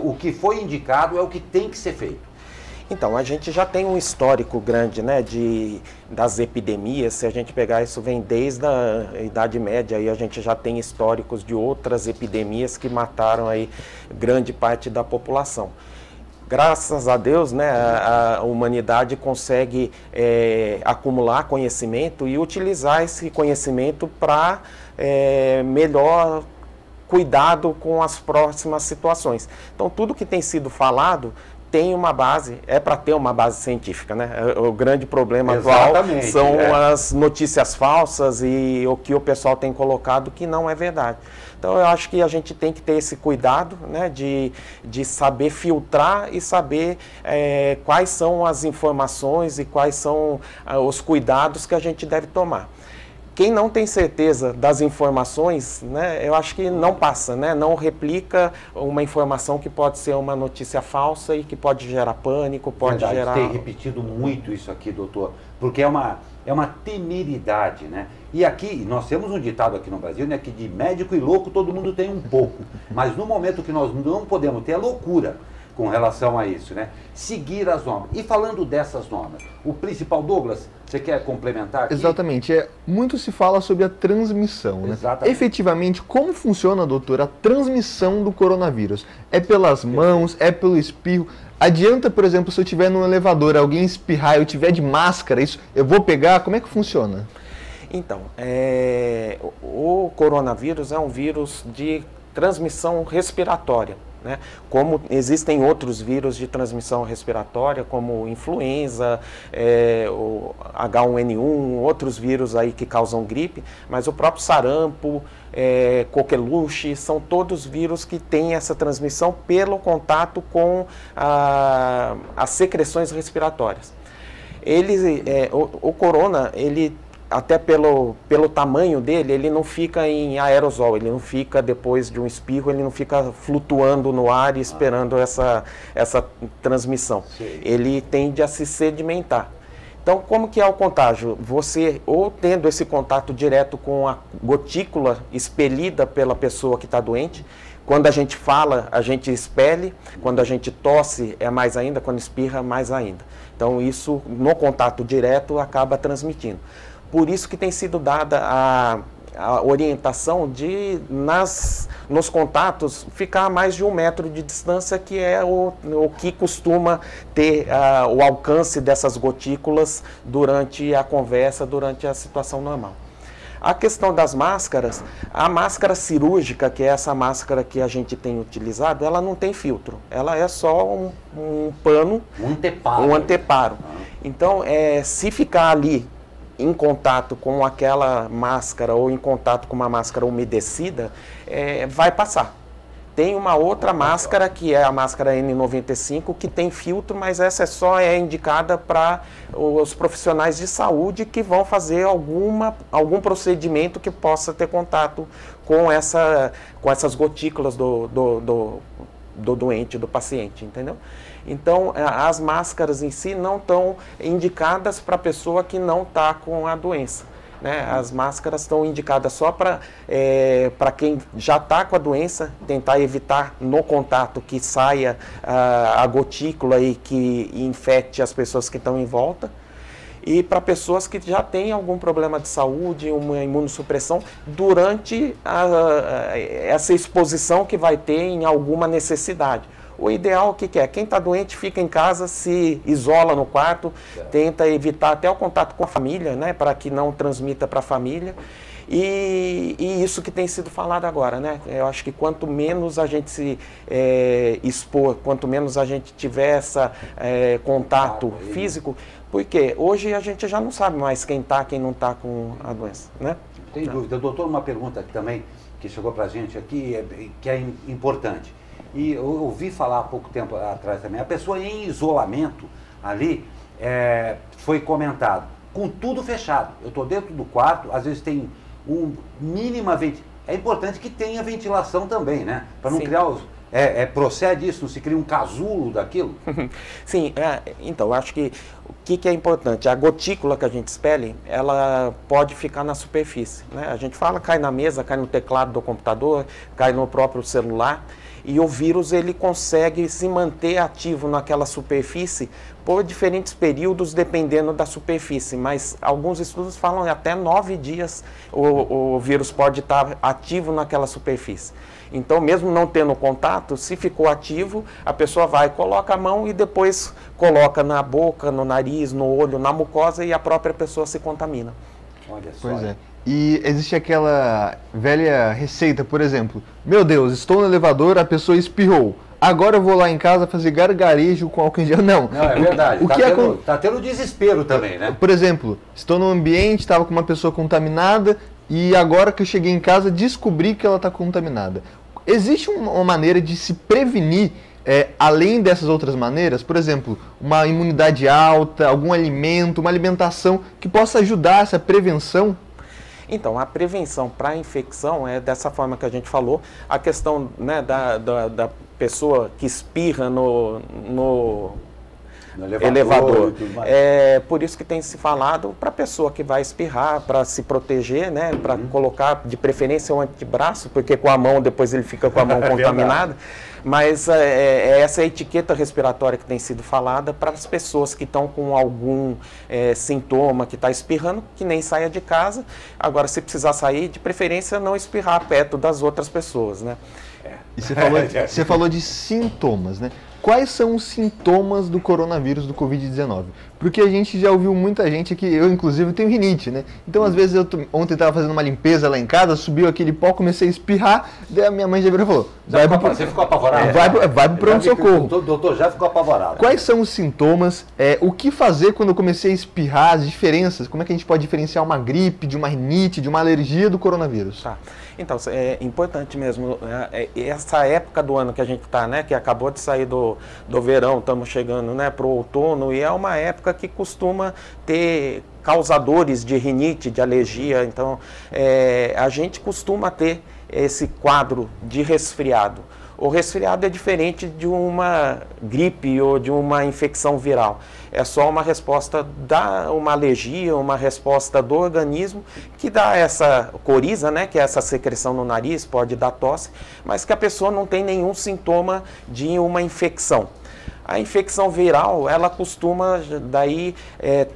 Speaker 2: O que foi indicado é o que tem que ser feito.
Speaker 5: Então, a gente já tem um histórico grande, né, das epidemias. Se a gente pegar isso, vem desde a Idade Média, e a gente já tem históricos de outras epidemias que mataram aí grande parte da população. Graças a Deus, né, a humanidade consegue acumular conhecimento e utilizar esse conhecimento para melhor cuidado com as próximas situações. Então, tudo que tem sido falado tem uma base, é para ter uma base científica, né? O grande problema atual são as notícias falsas e o que o pessoal tem colocado que não é verdade. Então, eu acho que a gente tem que ter esse cuidado, né, de saber filtrar e saber quais são as informações e quais são os cuidados que a gente deve tomar. Quem não tem certeza das informações, né, eu acho que não passa, né, não replica uma informação que pode ser uma notícia falsa e que pode gerar pânico, pode gerar...
Speaker 2: Tem repetido muito isso aqui, doutor, porque é uma temeridade, né? E aqui, nós temos um ditado aqui no Brasil, né, que de médico e louco todo mundo tem um pouco, mas no momento que nós não podemos ter a loucura com relação a isso, né? Seguir as normas. E falando dessas normas, o principal, Douglas, você quer complementar aqui?
Speaker 3: Exatamente. Muito se fala sobre a transmissão, né?
Speaker 2: Exatamente.
Speaker 3: Efetivamente, como funciona, doutor, a transmissão do coronavírus? É pelas mãos? É pelo espirro? Adianta, por exemplo, se eu estiver num elevador, alguém espirrar, eu estiver de máscara, isso eu vou pegar? Como é que funciona?
Speaker 5: Então, o coronavírus é um vírus de transmissão respiratória, né? Como existem outros vírus de transmissão respiratória, como influenza, o H1N1, outros vírus aí que causam gripe, mas o próprio sarampo, coqueluche, são todos vírus que têm essa transmissão pelo contato com as secreções respiratórias. O corona, ele até pelo tamanho dele, ele não fica em aerosol, ele não fica depois de um espirro, ele não fica flutuando no ar e esperando essa transmissão. Sim. Ele tende a se sedimentar. Então, como que é o contágio? Você, ou tendo esse contato direto com a gotícula expelida pela pessoa que está doente, quando a gente fala, a gente expele, quando a gente tosse é mais ainda, quando espirra, mais ainda. Então, isso, no contato direto, acaba transmitindo. Por isso que tem sido dada a orientação de, nos contatos, ficar a mais de 1 metro de distância, que é o que costuma ter o alcance dessas gotículas durante a conversa, durante a situação normal. A questão das máscaras, a máscara cirúrgica, que é essa máscara que a gente tem utilizado, ela não tem filtro, ela é só um pano, um anteparo. Então, se ficar ali em contato com aquela máscara ou em contato com uma máscara umedecida, vai passar. Tem uma outra máscara, que é a máscara N95, que tem filtro, mas essa só é indicada para os profissionais de saúde que vão fazer algum procedimento que possa ter contato com essas gotículas do doente, do paciente, entendeu? Então, as máscaras em si não estão indicadas para a pessoa que não está com a doença, né? As máscaras estão indicadas só para quem já está com a doença, tentar evitar no contato que saia a gotícula e que infecte as pessoas que estão em volta. E para pessoas que já têm algum problema de saúde, uma imunossupressão, durante essa exposição que vai ter em alguma necessidade. O ideal, o que é? Quem está doente fica em casa, se isola no quarto, tenta evitar até o contato com a família, né, para que não transmita para a família. E isso que tem sido falado agora, né? Eu acho que quanto menos a gente se expor, quanto menos a gente tiver esse contato físico, porque hoje a gente já não sabe mais quem está, quem não está com a doença, né?
Speaker 2: Tem dúvida. Doutor, uma pergunta também que chegou para a gente aqui, que é importante. E eu ouvi falar há pouco tempo atrás também, a pessoa em isolamento ali, foi comentado, com tudo fechado. Eu estou dentro do quarto, às vezes tem mínima ventilação. É importante que tenha ventilação também, né? Para não criar os... procede isso, não se cria um casulo daquilo?
Speaker 5: Sim, então, eu acho que o que é importante? A gotícula que a gente expele, ela pode ficar na superfície, né? A gente fala, cai na mesa, cai no teclado do computador, cai no próprio celular. E o vírus, ele consegue se manter ativo naquela superfície por diferentes períodos, dependendo da superfície. Mas alguns estudos falam que até 9 dias o vírus pode estar ativo naquela superfície. Então, mesmo não tendo contato, se ficou ativo, a pessoa vai, coloca a mão e depois coloca na boca, no nariz, no olho, na mucosa, e a própria pessoa se contamina.
Speaker 2: Olha só.
Speaker 3: Pois é. E existe aquela velha receita, por exemplo, meu Deus, estou no elevador, a pessoa espirrou. Agora eu vou lá em casa fazer gargarejo com álcool em gel. Não,
Speaker 2: é verdade. Tá tendo desespero também, né?
Speaker 3: Por exemplo, estou num ambiente, estava com uma pessoa contaminada e agora que eu cheguei em casa descobri que ela está contaminada. Existe uma maneira de se prevenir além dessas outras maneiras? Por exemplo, uma imunidade alta, algum alimento, uma alimentação que possa ajudar essa prevenção?
Speaker 5: Então, a prevenção para a infecção é dessa forma que a gente falou. A questão, né, da pessoa que espirra no elevador. É por isso que tem se falado para a pessoa que vai espirrar, para se proteger, né, para colocar de preferência um antebraço, porque com a mão depois ele fica com a mão contaminada. Mas essa etiqueta respiratória que tem sido falada para as pessoas que estão com algum sintoma, que está espirrando, que nem saia de casa. Agora, se precisar sair, de preferência não espirrar perto das outras pessoas, né?
Speaker 3: E você falou de sintomas, né? Quais são os sintomas do coronavírus, do Covid-19? Porque a gente já ouviu muita gente aqui, eu inclusive tenho rinite, né? Então às vezes ontem estava fazendo uma limpeza lá em casa, subiu aquele pó, comecei a espirrar, daí a minha mãe já virou e falou...
Speaker 2: Você ficou apavorado?
Speaker 3: Vai pro pronto-socorro.
Speaker 2: O doutor já ficou apavorado.
Speaker 3: Quais são os sintomas? O que fazer quando eu comecei a espirrar? As diferenças? Como é que a gente pode diferenciar uma gripe, de uma rinite, de uma alergia do coronavírus?
Speaker 5: Tá. Então, é importante mesmo, essa época do ano que a gente está, né, que acabou de sair do verão, estamos chegando, né, para o outono, e é uma época que costuma ter causadores de rinite, de alergia. Então, a gente costuma ter esse quadro de resfriado. O resfriado é diferente de uma gripe ou de uma infecção viral. É só uma resposta uma alergia, uma resposta do organismo que dá essa coriza, né, que é essa secreção no nariz, pode dar tosse, mas que a pessoa não tem nenhum sintoma de uma infecção. A infecção viral, ela costuma daí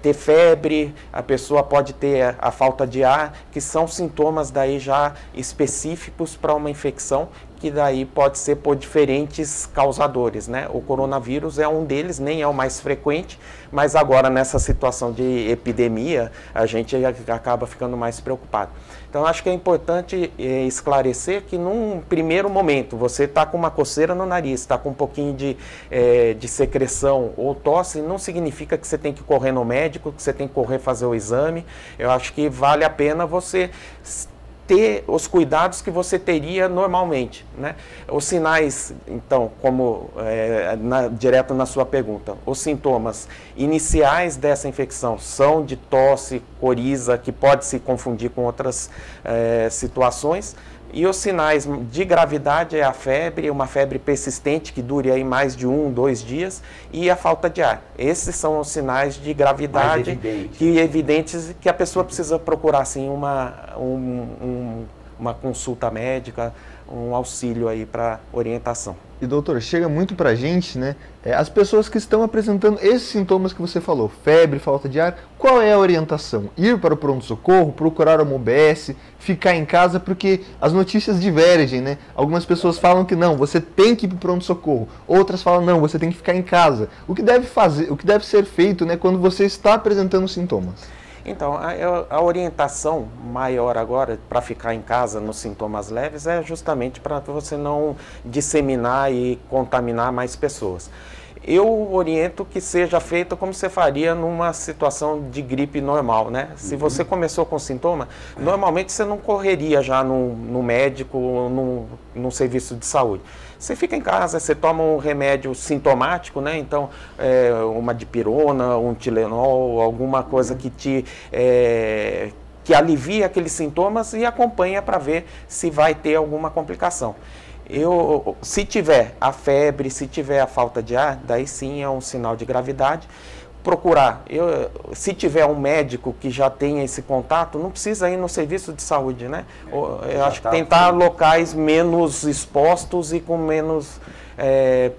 Speaker 5: ter febre, a pessoa pode ter a falta de ar, que são sintomas daí já específicos para uma infecção, que daí pode ser por diferentes causadores, né? O coronavírus é um deles, nem é o mais frequente, mas agora nessa situação de epidemia, a gente acaba ficando mais preocupado. Então, acho que é importante esclarecer que num primeiro momento, você está com uma coceira no nariz, está com um pouquinho de secreção ou tosse, não significa que você tem que correr no médico, que você tem que correr fazer o exame. Eu acho que vale a pena você ter os cuidados que você teria normalmente, né? Os sinais, então, como direto na sua pergunta, os sintomas iniciais dessa infecção são de tosse, coriza, que pode se confundir com outras situações. E os sinais de gravidade é a febre, uma febre persistente que dure aí mais de 1, 2 dias, e a falta de ar. Esses são os sinais de gravidade evidentes que a pessoa precisa procurar assim, uma consulta médica, um auxílio aí para orientação.
Speaker 3: E doutor, chega muito pra gente, né, as pessoas que estão apresentando esses sintomas que você falou, febre, falta de ar, qual é a orientação? Ir para o pronto-socorro, procurar uma UBS, ficar em casa, porque as notícias divergem, né? Algumas pessoas falam que não, você tem que ir para o pronto-socorro, outras falam não, você tem que ficar em casa. O que deve ser feito, né, quando você está apresentando sintomas?
Speaker 5: Então, a orientação maior agora para ficar em casa nos sintomas leves é justamente para você não disseminar e contaminar mais pessoas. Eu oriento que seja feito como você faria numa situação de gripe normal, né? Se você começou com sintoma, normalmente você não correria já no médico ou num serviço de saúde. Você fica em casa, você toma um remédio sintomático, né? Então, uma dipirona, um Tilenol, alguma coisa que que alivia aqueles sintomas e acompanha para ver se vai ter alguma complicação. Se tiver a febre, se tiver a falta de ar, daí sim é um sinal de gravidade. Procurar, se tiver um médico que já tenha esse contato, não precisa ir no serviço de saúde, né? Eu acho que tentar locais menos expostos e com menos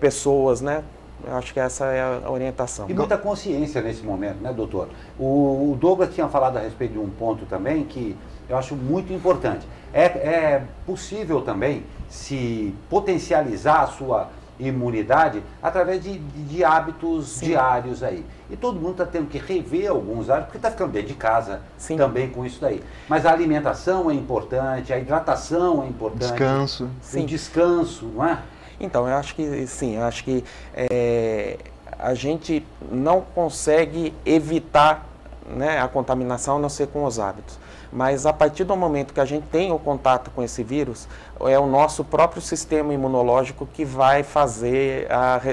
Speaker 5: pessoas, né? Eu acho que essa é a orientação.
Speaker 2: E muita consciência nesse momento, né, doutor? O Douglas tinha falado a respeito de um ponto também que eu acho muito importante. É possível também se potencializar imunidade através de hábitos diários aí. E todo mundo está tendo que rever alguns hábitos, porque está ficando dentro de casa também com isso daí. Mas a alimentação é importante, a hidratação é importante.
Speaker 3: Descanso.
Speaker 2: O descanso, não é?
Speaker 5: Então, eu acho que sim, eu acho que a gente não consegue evitar, né, a contaminação, a não ser com os hábitos. Mas a partir do momento que a gente tem o contato com esse vírus, é o nosso próprio sistema imunológico que vai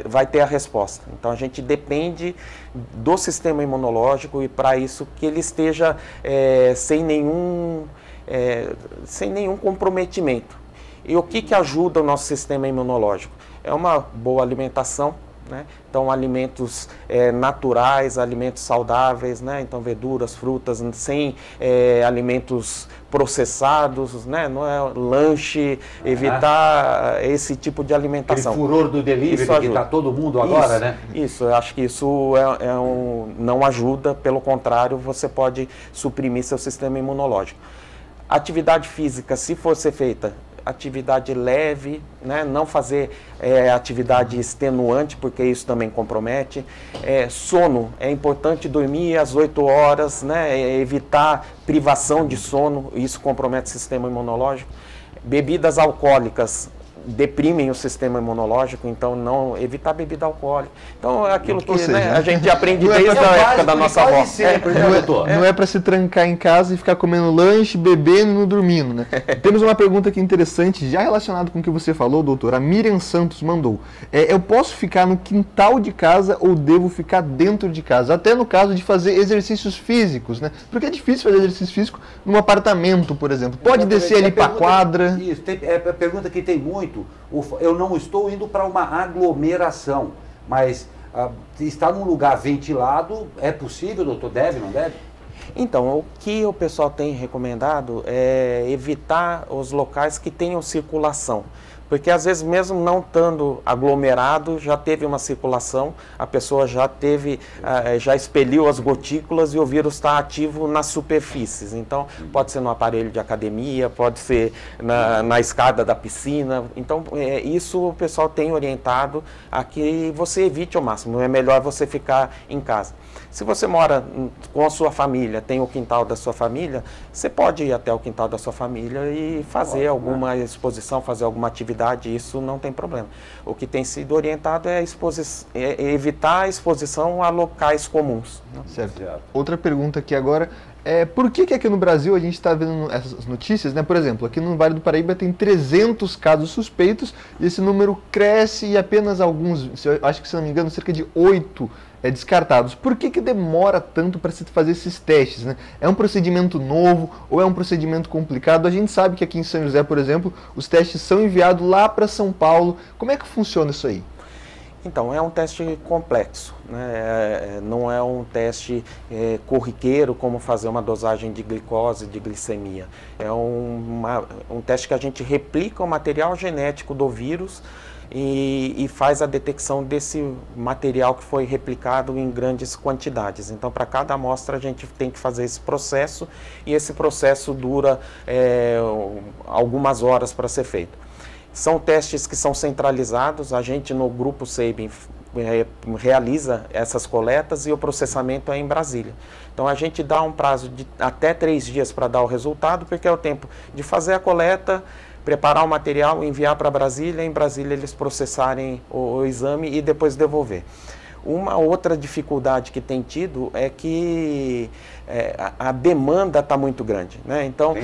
Speaker 5: vai ter a resposta. Então a gente depende do sistema imunológico e para isso que ele esteja sem nenhum comprometimento. E o que ajuda o nosso sistema imunológico? É uma boa alimentação, né? Então, alimentos naturais, alimentos saudáveis, né? Então, verduras, frutas, sem alimentos processados, né? Não é lanche, evitar esse tipo de alimentação.
Speaker 2: Aquele furor do delivery que está todo mundo agora, né?
Speaker 5: Isso, eu acho que isso não ajuda, pelo contrário, você pode suprimir seu sistema imunológico. Atividade física, se for ser feita, atividade leve, né? Não fazer atividade extenuante, porque isso também compromete. Sono, é importante dormir às 8 horas, né? Evitar privação de sono, isso compromete o sistema imunológico. Bebidas alcoólicas deprimem o sistema imunológico, então não evitar bebida alcoólica. Então é aquilo que a gente aprende desde a época da nossa avó.
Speaker 3: Não é para se trancar em casa e ficar comendo lanche, bebendo e não dormindo, né? Temos uma pergunta aqui interessante, já relacionada com o que você falou, doutor. A Miriam Santos mandou. Eu posso ficar no quintal de casa ou devo ficar dentro de casa? Até no caso de fazer exercícios físicos, né? Porque é difícil fazer exercício físico num apartamento, por exemplo. Pode descer ali para a quadra?
Speaker 2: Isso, é a pergunta que tem muito. Eu não estou indo para uma aglomeração, mas estar num lugar ventilado é possível, doutor? Deve, não deve?
Speaker 5: Então, o que o pessoal tem recomendado é evitar os locais que tenham circulação. Porque às vezes mesmo não estando aglomerado, já teve uma circulação, a pessoa já expeliu as gotículas e o vírus está ativo nas superfícies. Então, pode ser no aparelho de academia, pode ser na escada da piscina. Então, isso o pessoal tem orientado a que você evite ao máximo. É melhor você ficar em casa. Se você mora com a sua família, tem o quintal da sua família, você pode ir até o quintal da sua família e fazer alguma exposição, fazer alguma atividade, isso não tem problema. O que tem sido orientado é evitar a exposição a locais comuns.
Speaker 3: Certo. Outra pergunta aqui agora. Por que aqui no Brasil a gente está vendo essas notícias, né? Por exemplo, aqui no Vale do Paraíba tem 300 casos suspeitos e esse número cresce e apenas alguns, acho que se não me engano, cerca de 8 descartados. Por que demora tanto para se fazer esses testes, né? É um procedimento novo ou é um procedimento complicado? A gente sabe que aqui em São José, por exemplo, os testes são enviados lá para São Paulo. Como é que funciona isso aí?
Speaker 5: Então, é um teste complexo, né? Não é um teste corriqueiro, como fazer uma dosagem de glicose, de glicemia. É um teste que a gente replica o material genético do vírus e faz a detecção desse material que foi replicado em grandes quantidades. Então, para cada amostra, a gente tem que fazer esse processo e esse processo dura algumas horas para ser feito. São testes que são centralizados, a gente no Grupo Sabin realiza essas coletas e o processamento é em Brasília. Então a gente dá um prazo de até 3 dias para dar o resultado, porque é o tempo de fazer a coleta, preparar o material, enviar para Brasília, em Brasília eles processarem o exame e depois devolver. Uma outra dificuldade que tem tido é que a demanda está muito grande, né? Então,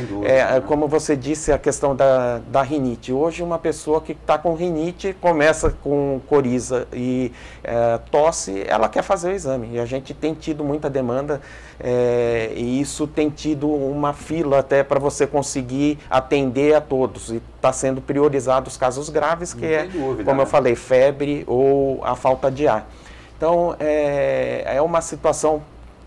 Speaker 5: como você disse, a questão da rinite. Hoje, uma pessoa que está com rinite, começa com coriza e tosse, ela quer fazer o exame. E a gente tem tido muita demanda e isso tem tido uma fila até para você conseguir atender a todos. E está sendo priorizado os casos graves, que como eu falei, febre ou a falta de ar. Então, é uma situação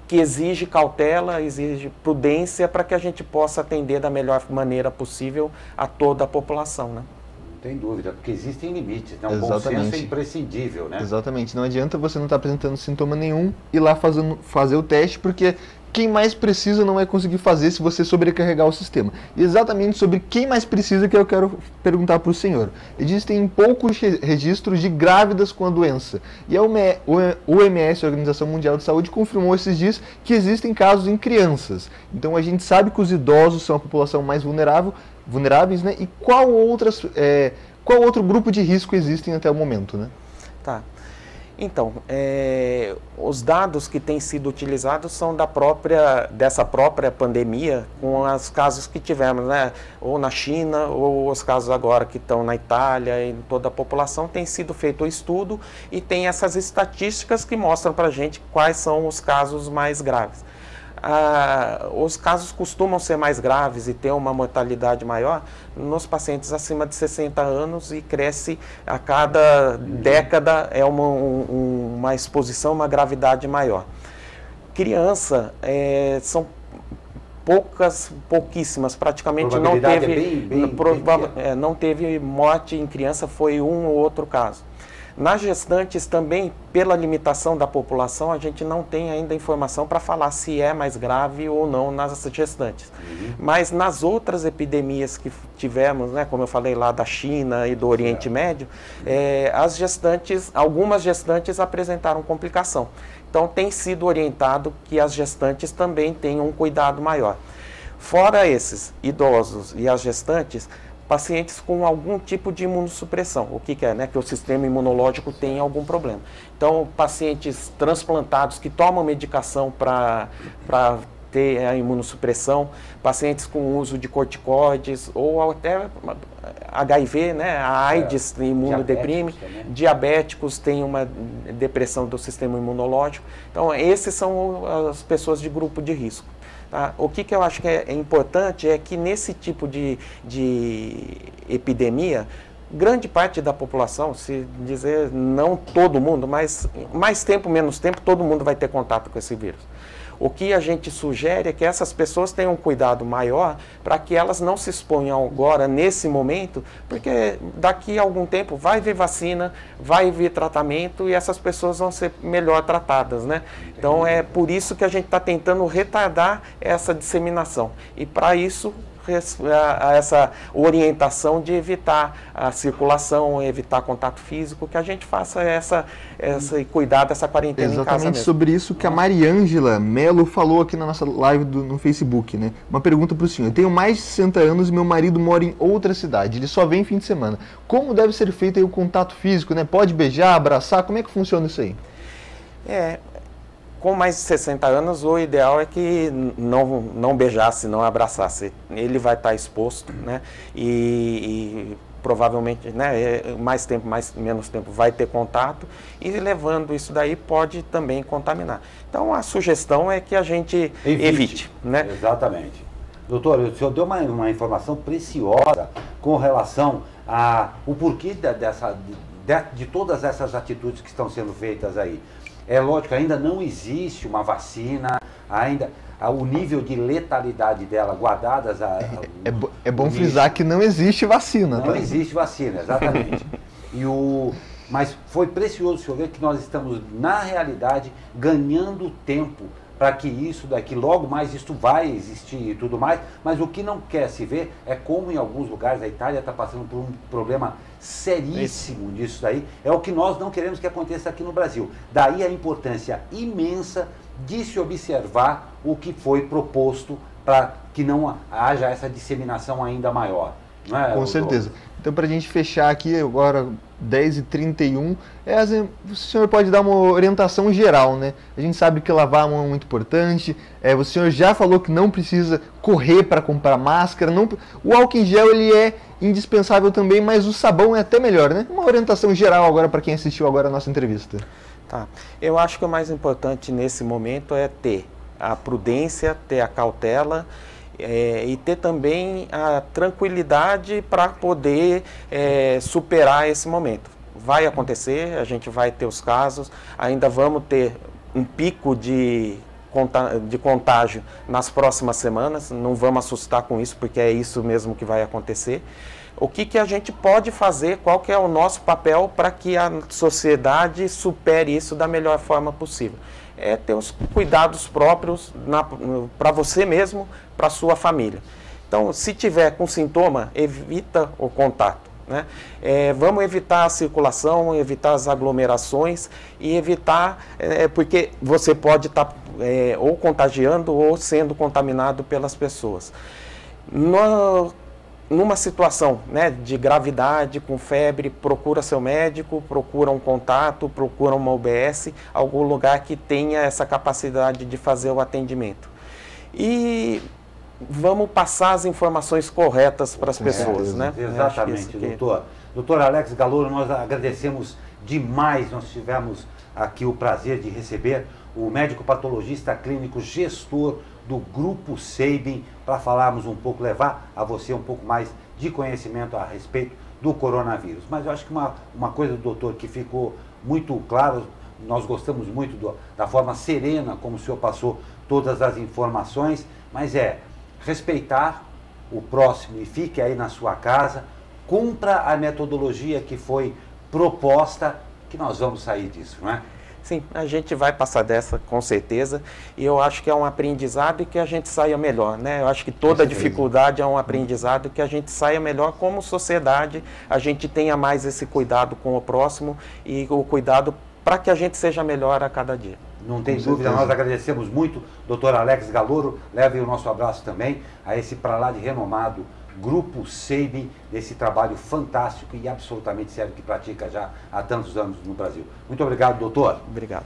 Speaker 5: que exige cautela, exige prudência para que a gente possa atender da melhor maneira possível a toda a população, né?
Speaker 2: Não tem dúvida, porque existem limites, né? O bom senso é imprescindível, né?
Speaker 3: Exatamente, não adianta você não estar apresentando sintoma nenhum e ir lá fazer o teste, porque quem mais precisa não vai conseguir fazer se você sobrecarregar o sistema. E exatamente sobre quem mais precisa que eu quero perguntar para o senhor. Existem poucos registros de grávidas com a doença. E a OMS, a Organização Mundial de Saúde, confirmou esses dias que existem casos em crianças. Então a gente sabe que os idosos são a população mais vulneráveis, né? E qual outro grupo de risco existem até o momento, né?
Speaker 5: Tá. Então, os dados que têm sido utilizados são dessa própria pandemia, com os casos que tivemos, né? Ou na China, ou os casos agora que estão na Itália, e toda a população tem sido feito o estudo e tem essas estatísticas que mostram para a gente quais são os casos mais graves. Os casos costumam ser mais graves e ter uma mortalidade maior nos pacientes acima de 60 anos e cresce a cada década, é uma exposição, uma gravidade maior. Criança, são pouquíssimas, praticamente não teve, não teve morte em criança, foi um ou outro caso. Nas gestantes também, pela limitação da população, a gente não tem ainda informação para falar se é mais grave ou não nas gestantes. Mas nas outras epidemias que tivemos, né, como eu falei lá da China e do Oriente Médio, algumas gestantes apresentaram complicação. Então tem sido orientado que as gestantes também tenham um cuidado maior. Fora esses idosos e as gestantes, pacientes com algum tipo de imunossupressão. O que é? Né? Que o sistema imunológico tem algum problema. Então, pacientes transplantados que tomam medicação para ter a imunossupressão, pacientes com uso de corticoides ou até HIV, né? A AIDS imunodeprime, diabéticos têm uma depressão do sistema imunológico. Então, esses são as pessoas de grupo de risco. Tá? O que eu acho que é importante é que nesse tipo de epidemia, grande parte da população, se dizer não todo mundo, mas mais tempo, menos tempo, todo mundo vai ter contato com esse vírus. O que a gente sugere é que essas pessoas tenham um cuidado maior para que elas não se exponham agora, nesse momento, porque daqui a algum tempo vai vir vacina, vai vir tratamento e essas pessoas vão ser melhor tratadas, né? Então é por isso que a gente está tentando retardar essa disseminação. E para isso, essa orientação de evitar a circulação, evitar contato físico, que a gente faça esse cuidado, essa quarentena em casa mesmo.
Speaker 3: Exatamente sobre isso que a Mariângela Melo falou aqui na nossa live no Facebook, né? Uma pergunta para o senhor. Eu tenho mais de 60 anos e meu marido mora em outra cidade, ele só vem fim de semana. Como deve ser feito aí o contato físico, né? Pode beijar, abraçar, como é que funciona isso aí?
Speaker 5: Com mais de 60 anos, o ideal é que não beijasse, não abraçasse. Ele vai estar exposto, né? E provavelmente, né, mais tempo, menos tempo, vai ter contato e levando isso daí pode também contaminar. Então, a sugestão é que a gente evite, né?
Speaker 2: Exatamente. Doutor, o senhor deu uma informação preciosa com relação ao porquê de todas essas atitudes que estão sendo feitas aí. É lógico, ainda não existe uma vacina, ainda o nível de letalidade dela guardadas...
Speaker 3: É bom frisar que não existe vacina.
Speaker 2: Não existe vacina, exatamente. Mas foi precioso o senhor ver que nós estamos, na realidade, ganhando tempo para que isso daqui, logo mais, isso vai existir e tudo mais, mas o que não quer se ver é como em alguns lugares a Itália está passando por um problema seríssimo disso daí, é o que nós não queremos que aconteça aqui no Brasil. Daí a importância imensa de se observar o que foi proposto para que não haja essa disseminação ainda maior. Não é,
Speaker 3: com certeza. Então, para a gente fechar aqui, agora 10h31, o senhor pode dar uma orientação geral, né? A gente sabe que lavar a mão é muito importante, o senhor já falou que não precisa correr para comprar máscara, o álcool em gel ele é indispensável também, mas o sabão é até melhor, né? Uma orientação geral agora para quem assistiu agora a nossa entrevista.
Speaker 5: Tá. Eu acho que o mais importante nesse momento é ter a prudência, ter a cautela, e ter também a tranquilidade para poder superar esse momento. Vai acontecer, a gente vai ter os casos, ainda vamos ter um pico de contágio nas próximas semanas. Não vamos assustar com isso, porque é isso mesmo que vai acontecer. O que a gente pode fazer, qual que é o nosso papel para que a sociedade supere isso da melhor forma possível? É ter os cuidados próprios para você mesmo, para a sua família. Então, se tiver com sintoma, evita o contato. Né? Vamos evitar a circulação, evitar as aglomerações e evitar, porque você pode estar ou contagiando ou sendo contaminado pelas pessoas. Numa situação, né, de gravidade, com febre, procura seu médico, procura um contato, procura uma UBS, algum lugar que tenha essa capacidade de fazer o atendimento. E vamos passar as informações corretas para as pessoas, né?
Speaker 2: Exatamente, doutor. Doutor Alex Galouro, nós agradecemos demais. Nós tivemos aqui o prazer de receber o médico patologista clínico gestor do Grupo Sabin para falarmos um pouco, levar a você um pouco mais de conhecimento a respeito do coronavírus. Mas eu acho que uma coisa do doutor que ficou muito claro, nós gostamos muito da forma serena como o senhor passou todas as informações, mas respeitar o próximo e fique aí na sua casa, cumpra a metodologia que foi proposta, que nós vamos sair disso, não é?
Speaker 5: Sim, a gente vai passar dessa, com certeza, e eu acho que é um aprendizado e que a gente saia melhor, né? Eu acho que toda dificuldade é um aprendizado e que a gente saia melhor como sociedade, a gente tenha mais esse cuidado com o próximo e o cuidado para que a gente seja melhor a cada dia.
Speaker 2: Não tem dúvida, nós agradecemos muito, doutor Alex Galouro, leve o nosso abraço também a esse para lá de renomado Grupo Sabin, desse trabalho fantástico e absolutamente sério que pratica já há tantos anos no Brasil. Muito obrigado, doutor.
Speaker 5: Obrigado.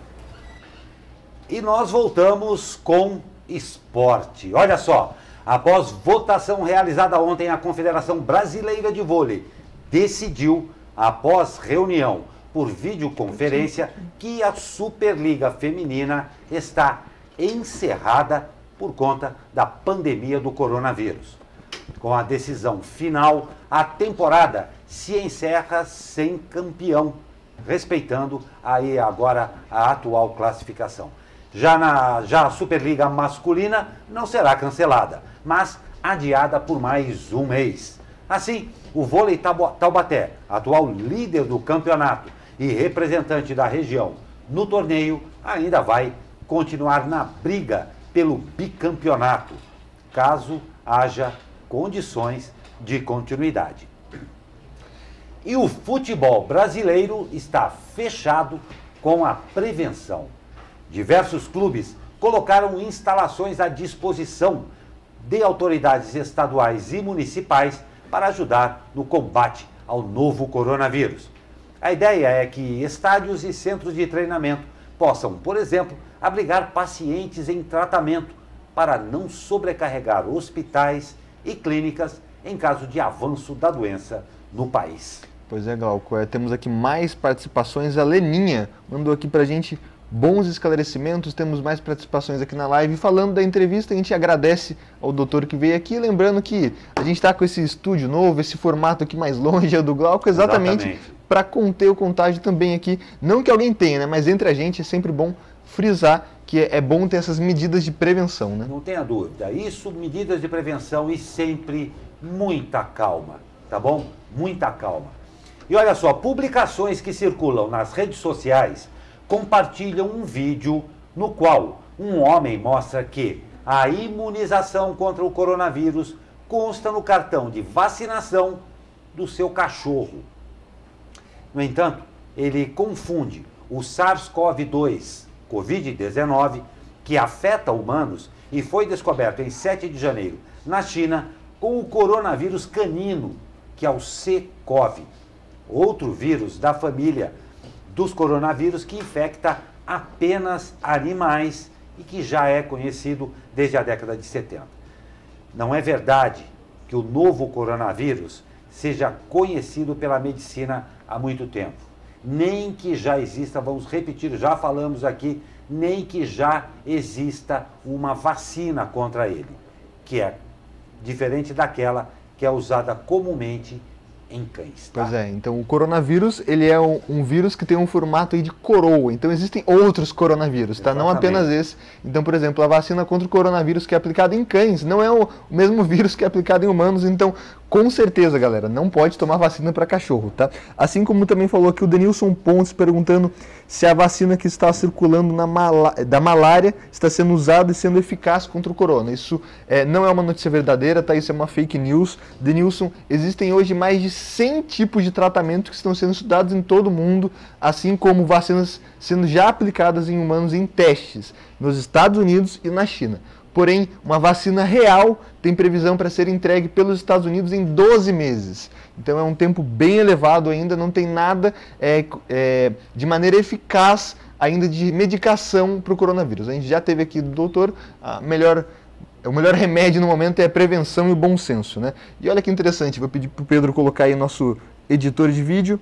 Speaker 2: E nós voltamos com esporte. Olha só, após votação realizada ontem, a Confederação Brasileira de Vôlei decidiu, após reunião por videoconferência, que a Superliga Feminina está encerrada por conta da pandemia do coronavírus. Com a decisão final, a temporada se encerra sem campeão, respeitando aí agora a atual classificação. Já a Superliga masculina não será cancelada, mas adiada por mais um mês. Assim, o vôlei Taubaté, atual líder do campeonato e representante da região no torneio, ainda vai continuar na briga pelo bicampeonato, caso haja condições de continuidade. E o futebol brasileiro está fechado com a prevenção. Diversos clubes colocaram instalações à disposição de autoridades estaduais e municipais para ajudar no combate ao novo coronavírus. A ideia é que estádios e centros de treinamento possam, por exemplo, abrigar pacientes em tratamento para não sobrecarregar hospitais e clínicas em caso de avanço da doença no país.
Speaker 3: Pois é, Glauco, temos aqui mais participações. A Leninha mandou aqui pra gente bons esclarecimentos, temos mais participações aqui na live. Falando da entrevista, a gente agradece ao doutor que veio aqui, lembrando que a gente está com esse estúdio novo, esse formato aqui mais longe, é do Glauco, exatamente para conter o contágio também aqui. Não que alguém tenha, né? Mas entre a gente é sempre bom frisar que é bom ter essas medidas de prevenção, né?
Speaker 2: Não tenha dúvida. Isso, medidas de prevenção e sempre muita calma, tá bom? Muita calma. E olha só, publicações que circulam nas redes sociais compartilham um vídeo no qual um homem mostra que a imunização contra o coronavírus consta no cartão de vacinação do seu cachorro. No entanto, ele confunde o SARS-CoV-2, Covid-19, que afeta humanos e foi descoberto em 7 de janeiro na China, com o coronavírus canino, que é o C-CoV, outro vírus da família dos coronavírus que infecta apenas animais e que já é conhecido desde a década de 70. Não é verdade que o novo coronavírus seja conhecido pela medicina há muito tempo. Nem que já exista, vamos repetir, já falamos aqui, nem que já exista uma vacina contra ele, que é diferente daquela que é usada comumente em cães. Tá?
Speaker 3: Pois é, então o coronavírus, ele é um vírus que tem um formato aí de coroa, então existem outros coronavírus, tá? Não apenas esse. Então, por exemplo, a vacina contra o coronavírus que é aplicada em cães não é o mesmo vírus que é aplicado em humanos, então, com certeza, galera, não pode tomar vacina para cachorro, tá? Assim como também falou aqui o Denilson Pontes perguntando se a vacina que está circulando da malária está sendo usada e sendo eficaz contra o corona. Isso não é uma notícia verdadeira, tá? Isso é uma fake news. Denilson, existem hoje mais de 100 tipos de tratamento que estão sendo estudados em todo o mundo, assim como vacinas sendo já aplicadas em humanos em testes nos Estados Unidos e na China. Porém, uma vacina real tem previsão para ser entregue pelos Estados Unidos em 12 meses. Então é um tempo bem elevado ainda, não tem nada de maneira eficaz ainda de medicação para o coronavírus. A gente já teve aqui do doutor, o melhor remédio no momento é a prevenção e o bom senso, né? E olha que interessante, vou pedir para o Pedro colocar aí nosso editor de vídeo.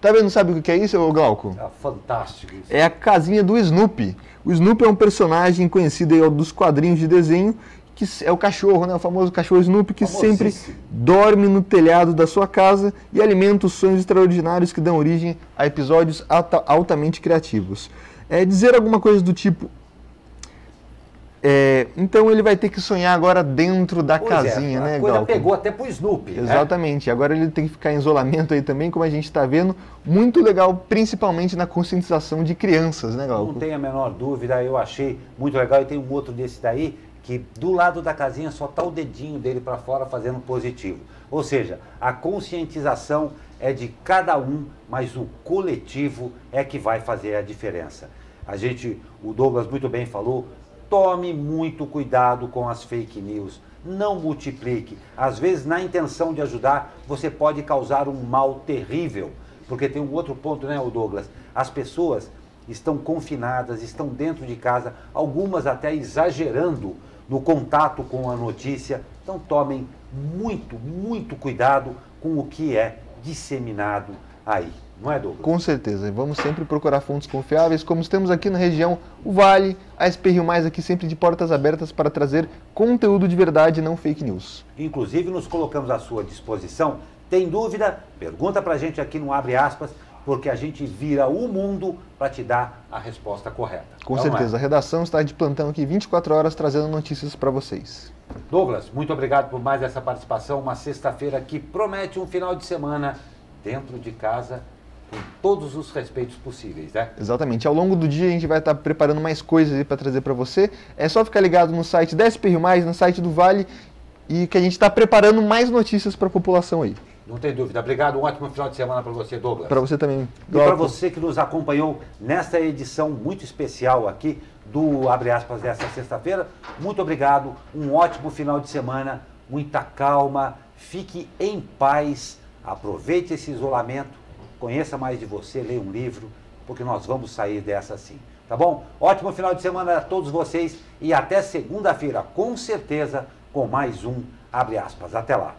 Speaker 3: Tá vendo, sabe o que é isso, Glauco?
Speaker 2: É fantástico isso.
Speaker 3: É a casinha do Snoopy. O Snoopy é um personagem conhecido aí dos quadrinhos de desenho, que é o cachorro, né? O famoso cachorro Snoopy, que sempre dorme no telhado da sua casa e alimenta os sonhos extraordinários que dão origem a episódios altamente criativos. Dizer alguma coisa do tipo... então ele vai ter que sonhar agora dentro da casinha, né,
Speaker 2: Glauco? A coisa
Speaker 3: Glauco?
Speaker 2: pegou até pro Snoopy,
Speaker 3: Exatamente. Né? Agora ele tem que ficar em isolamento aí também, como a gente está vendo. Muito legal, principalmente na conscientização de crianças, né, Glauco?
Speaker 2: Não tem a menor dúvida, eu achei muito legal. E tem um outro desse daí, que do lado da casinha só está o dedinho dele para fora fazendo positivo. Ou seja, a conscientização é de cada um, mas o coletivo é que vai fazer a diferença. O Douglas muito bem falou, tome muito cuidado com as fake news, não multiplique. Às vezes, na intenção de ajudar, você pode causar um mal terrível. Porque tem um outro ponto, né, Douglas? As pessoas estão confinadas, estão dentro de casa, algumas até exagerando no contato com a notícia. Então tomem muito cuidado com o que é disseminado aí. Não é, Douglas?
Speaker 3: Com certeza. Vamos sempre procurar fontes confiáveis, como temos aqui na região, o Vale, a SP Rio Mais aqui sempre de portas abertas para trazer conteúdo de verdade, não fake news.
Speaker 2: Inclusive, nos colocamos à sua disposição. Tem dúvida? Pergunta pra gente aqui no Abre Aspas, porque a gente vira o mundo para te dar a resposta correta.
Speaker 3: Com certeza. A redação está de plantão aqui 24 horas trazendo notícias para vocês.
Speaker 2: Douglas, muito obrigado por mais essa participação. Uma sexta-feira que promete um final de semana dentro de casa, com todos os respeitos possíveis, né?
Speaker 3: Exatamente. Ao longo do dia a gente vai estar preparando mais coisas aí para trazer para você. É só ficar ligado no site da SP Rio Mais, no site do Vale, e que a gente está preparando mais notícias para a população aí.
Speaker 2: Não tem dúvida. Obrigado. Um ótimo final de semana para você, Douglas.
Speaker 3: Para você também.
Speaker 2: E para você que nos acompanhou nesta edição muito especial aqui do Abre Aspas desta sexta-feira, muito obrigado. Um ótimo final de semana, muita calma, fique em paz, aproveite esse isolamento, conheça mais de você, leia um livro, porque nós vamos sair dessa assim, tá bom? Ótimo final de semana a todos vocês e até segunda-feira, com certeza, com mais um Abre Aspas. Até lá.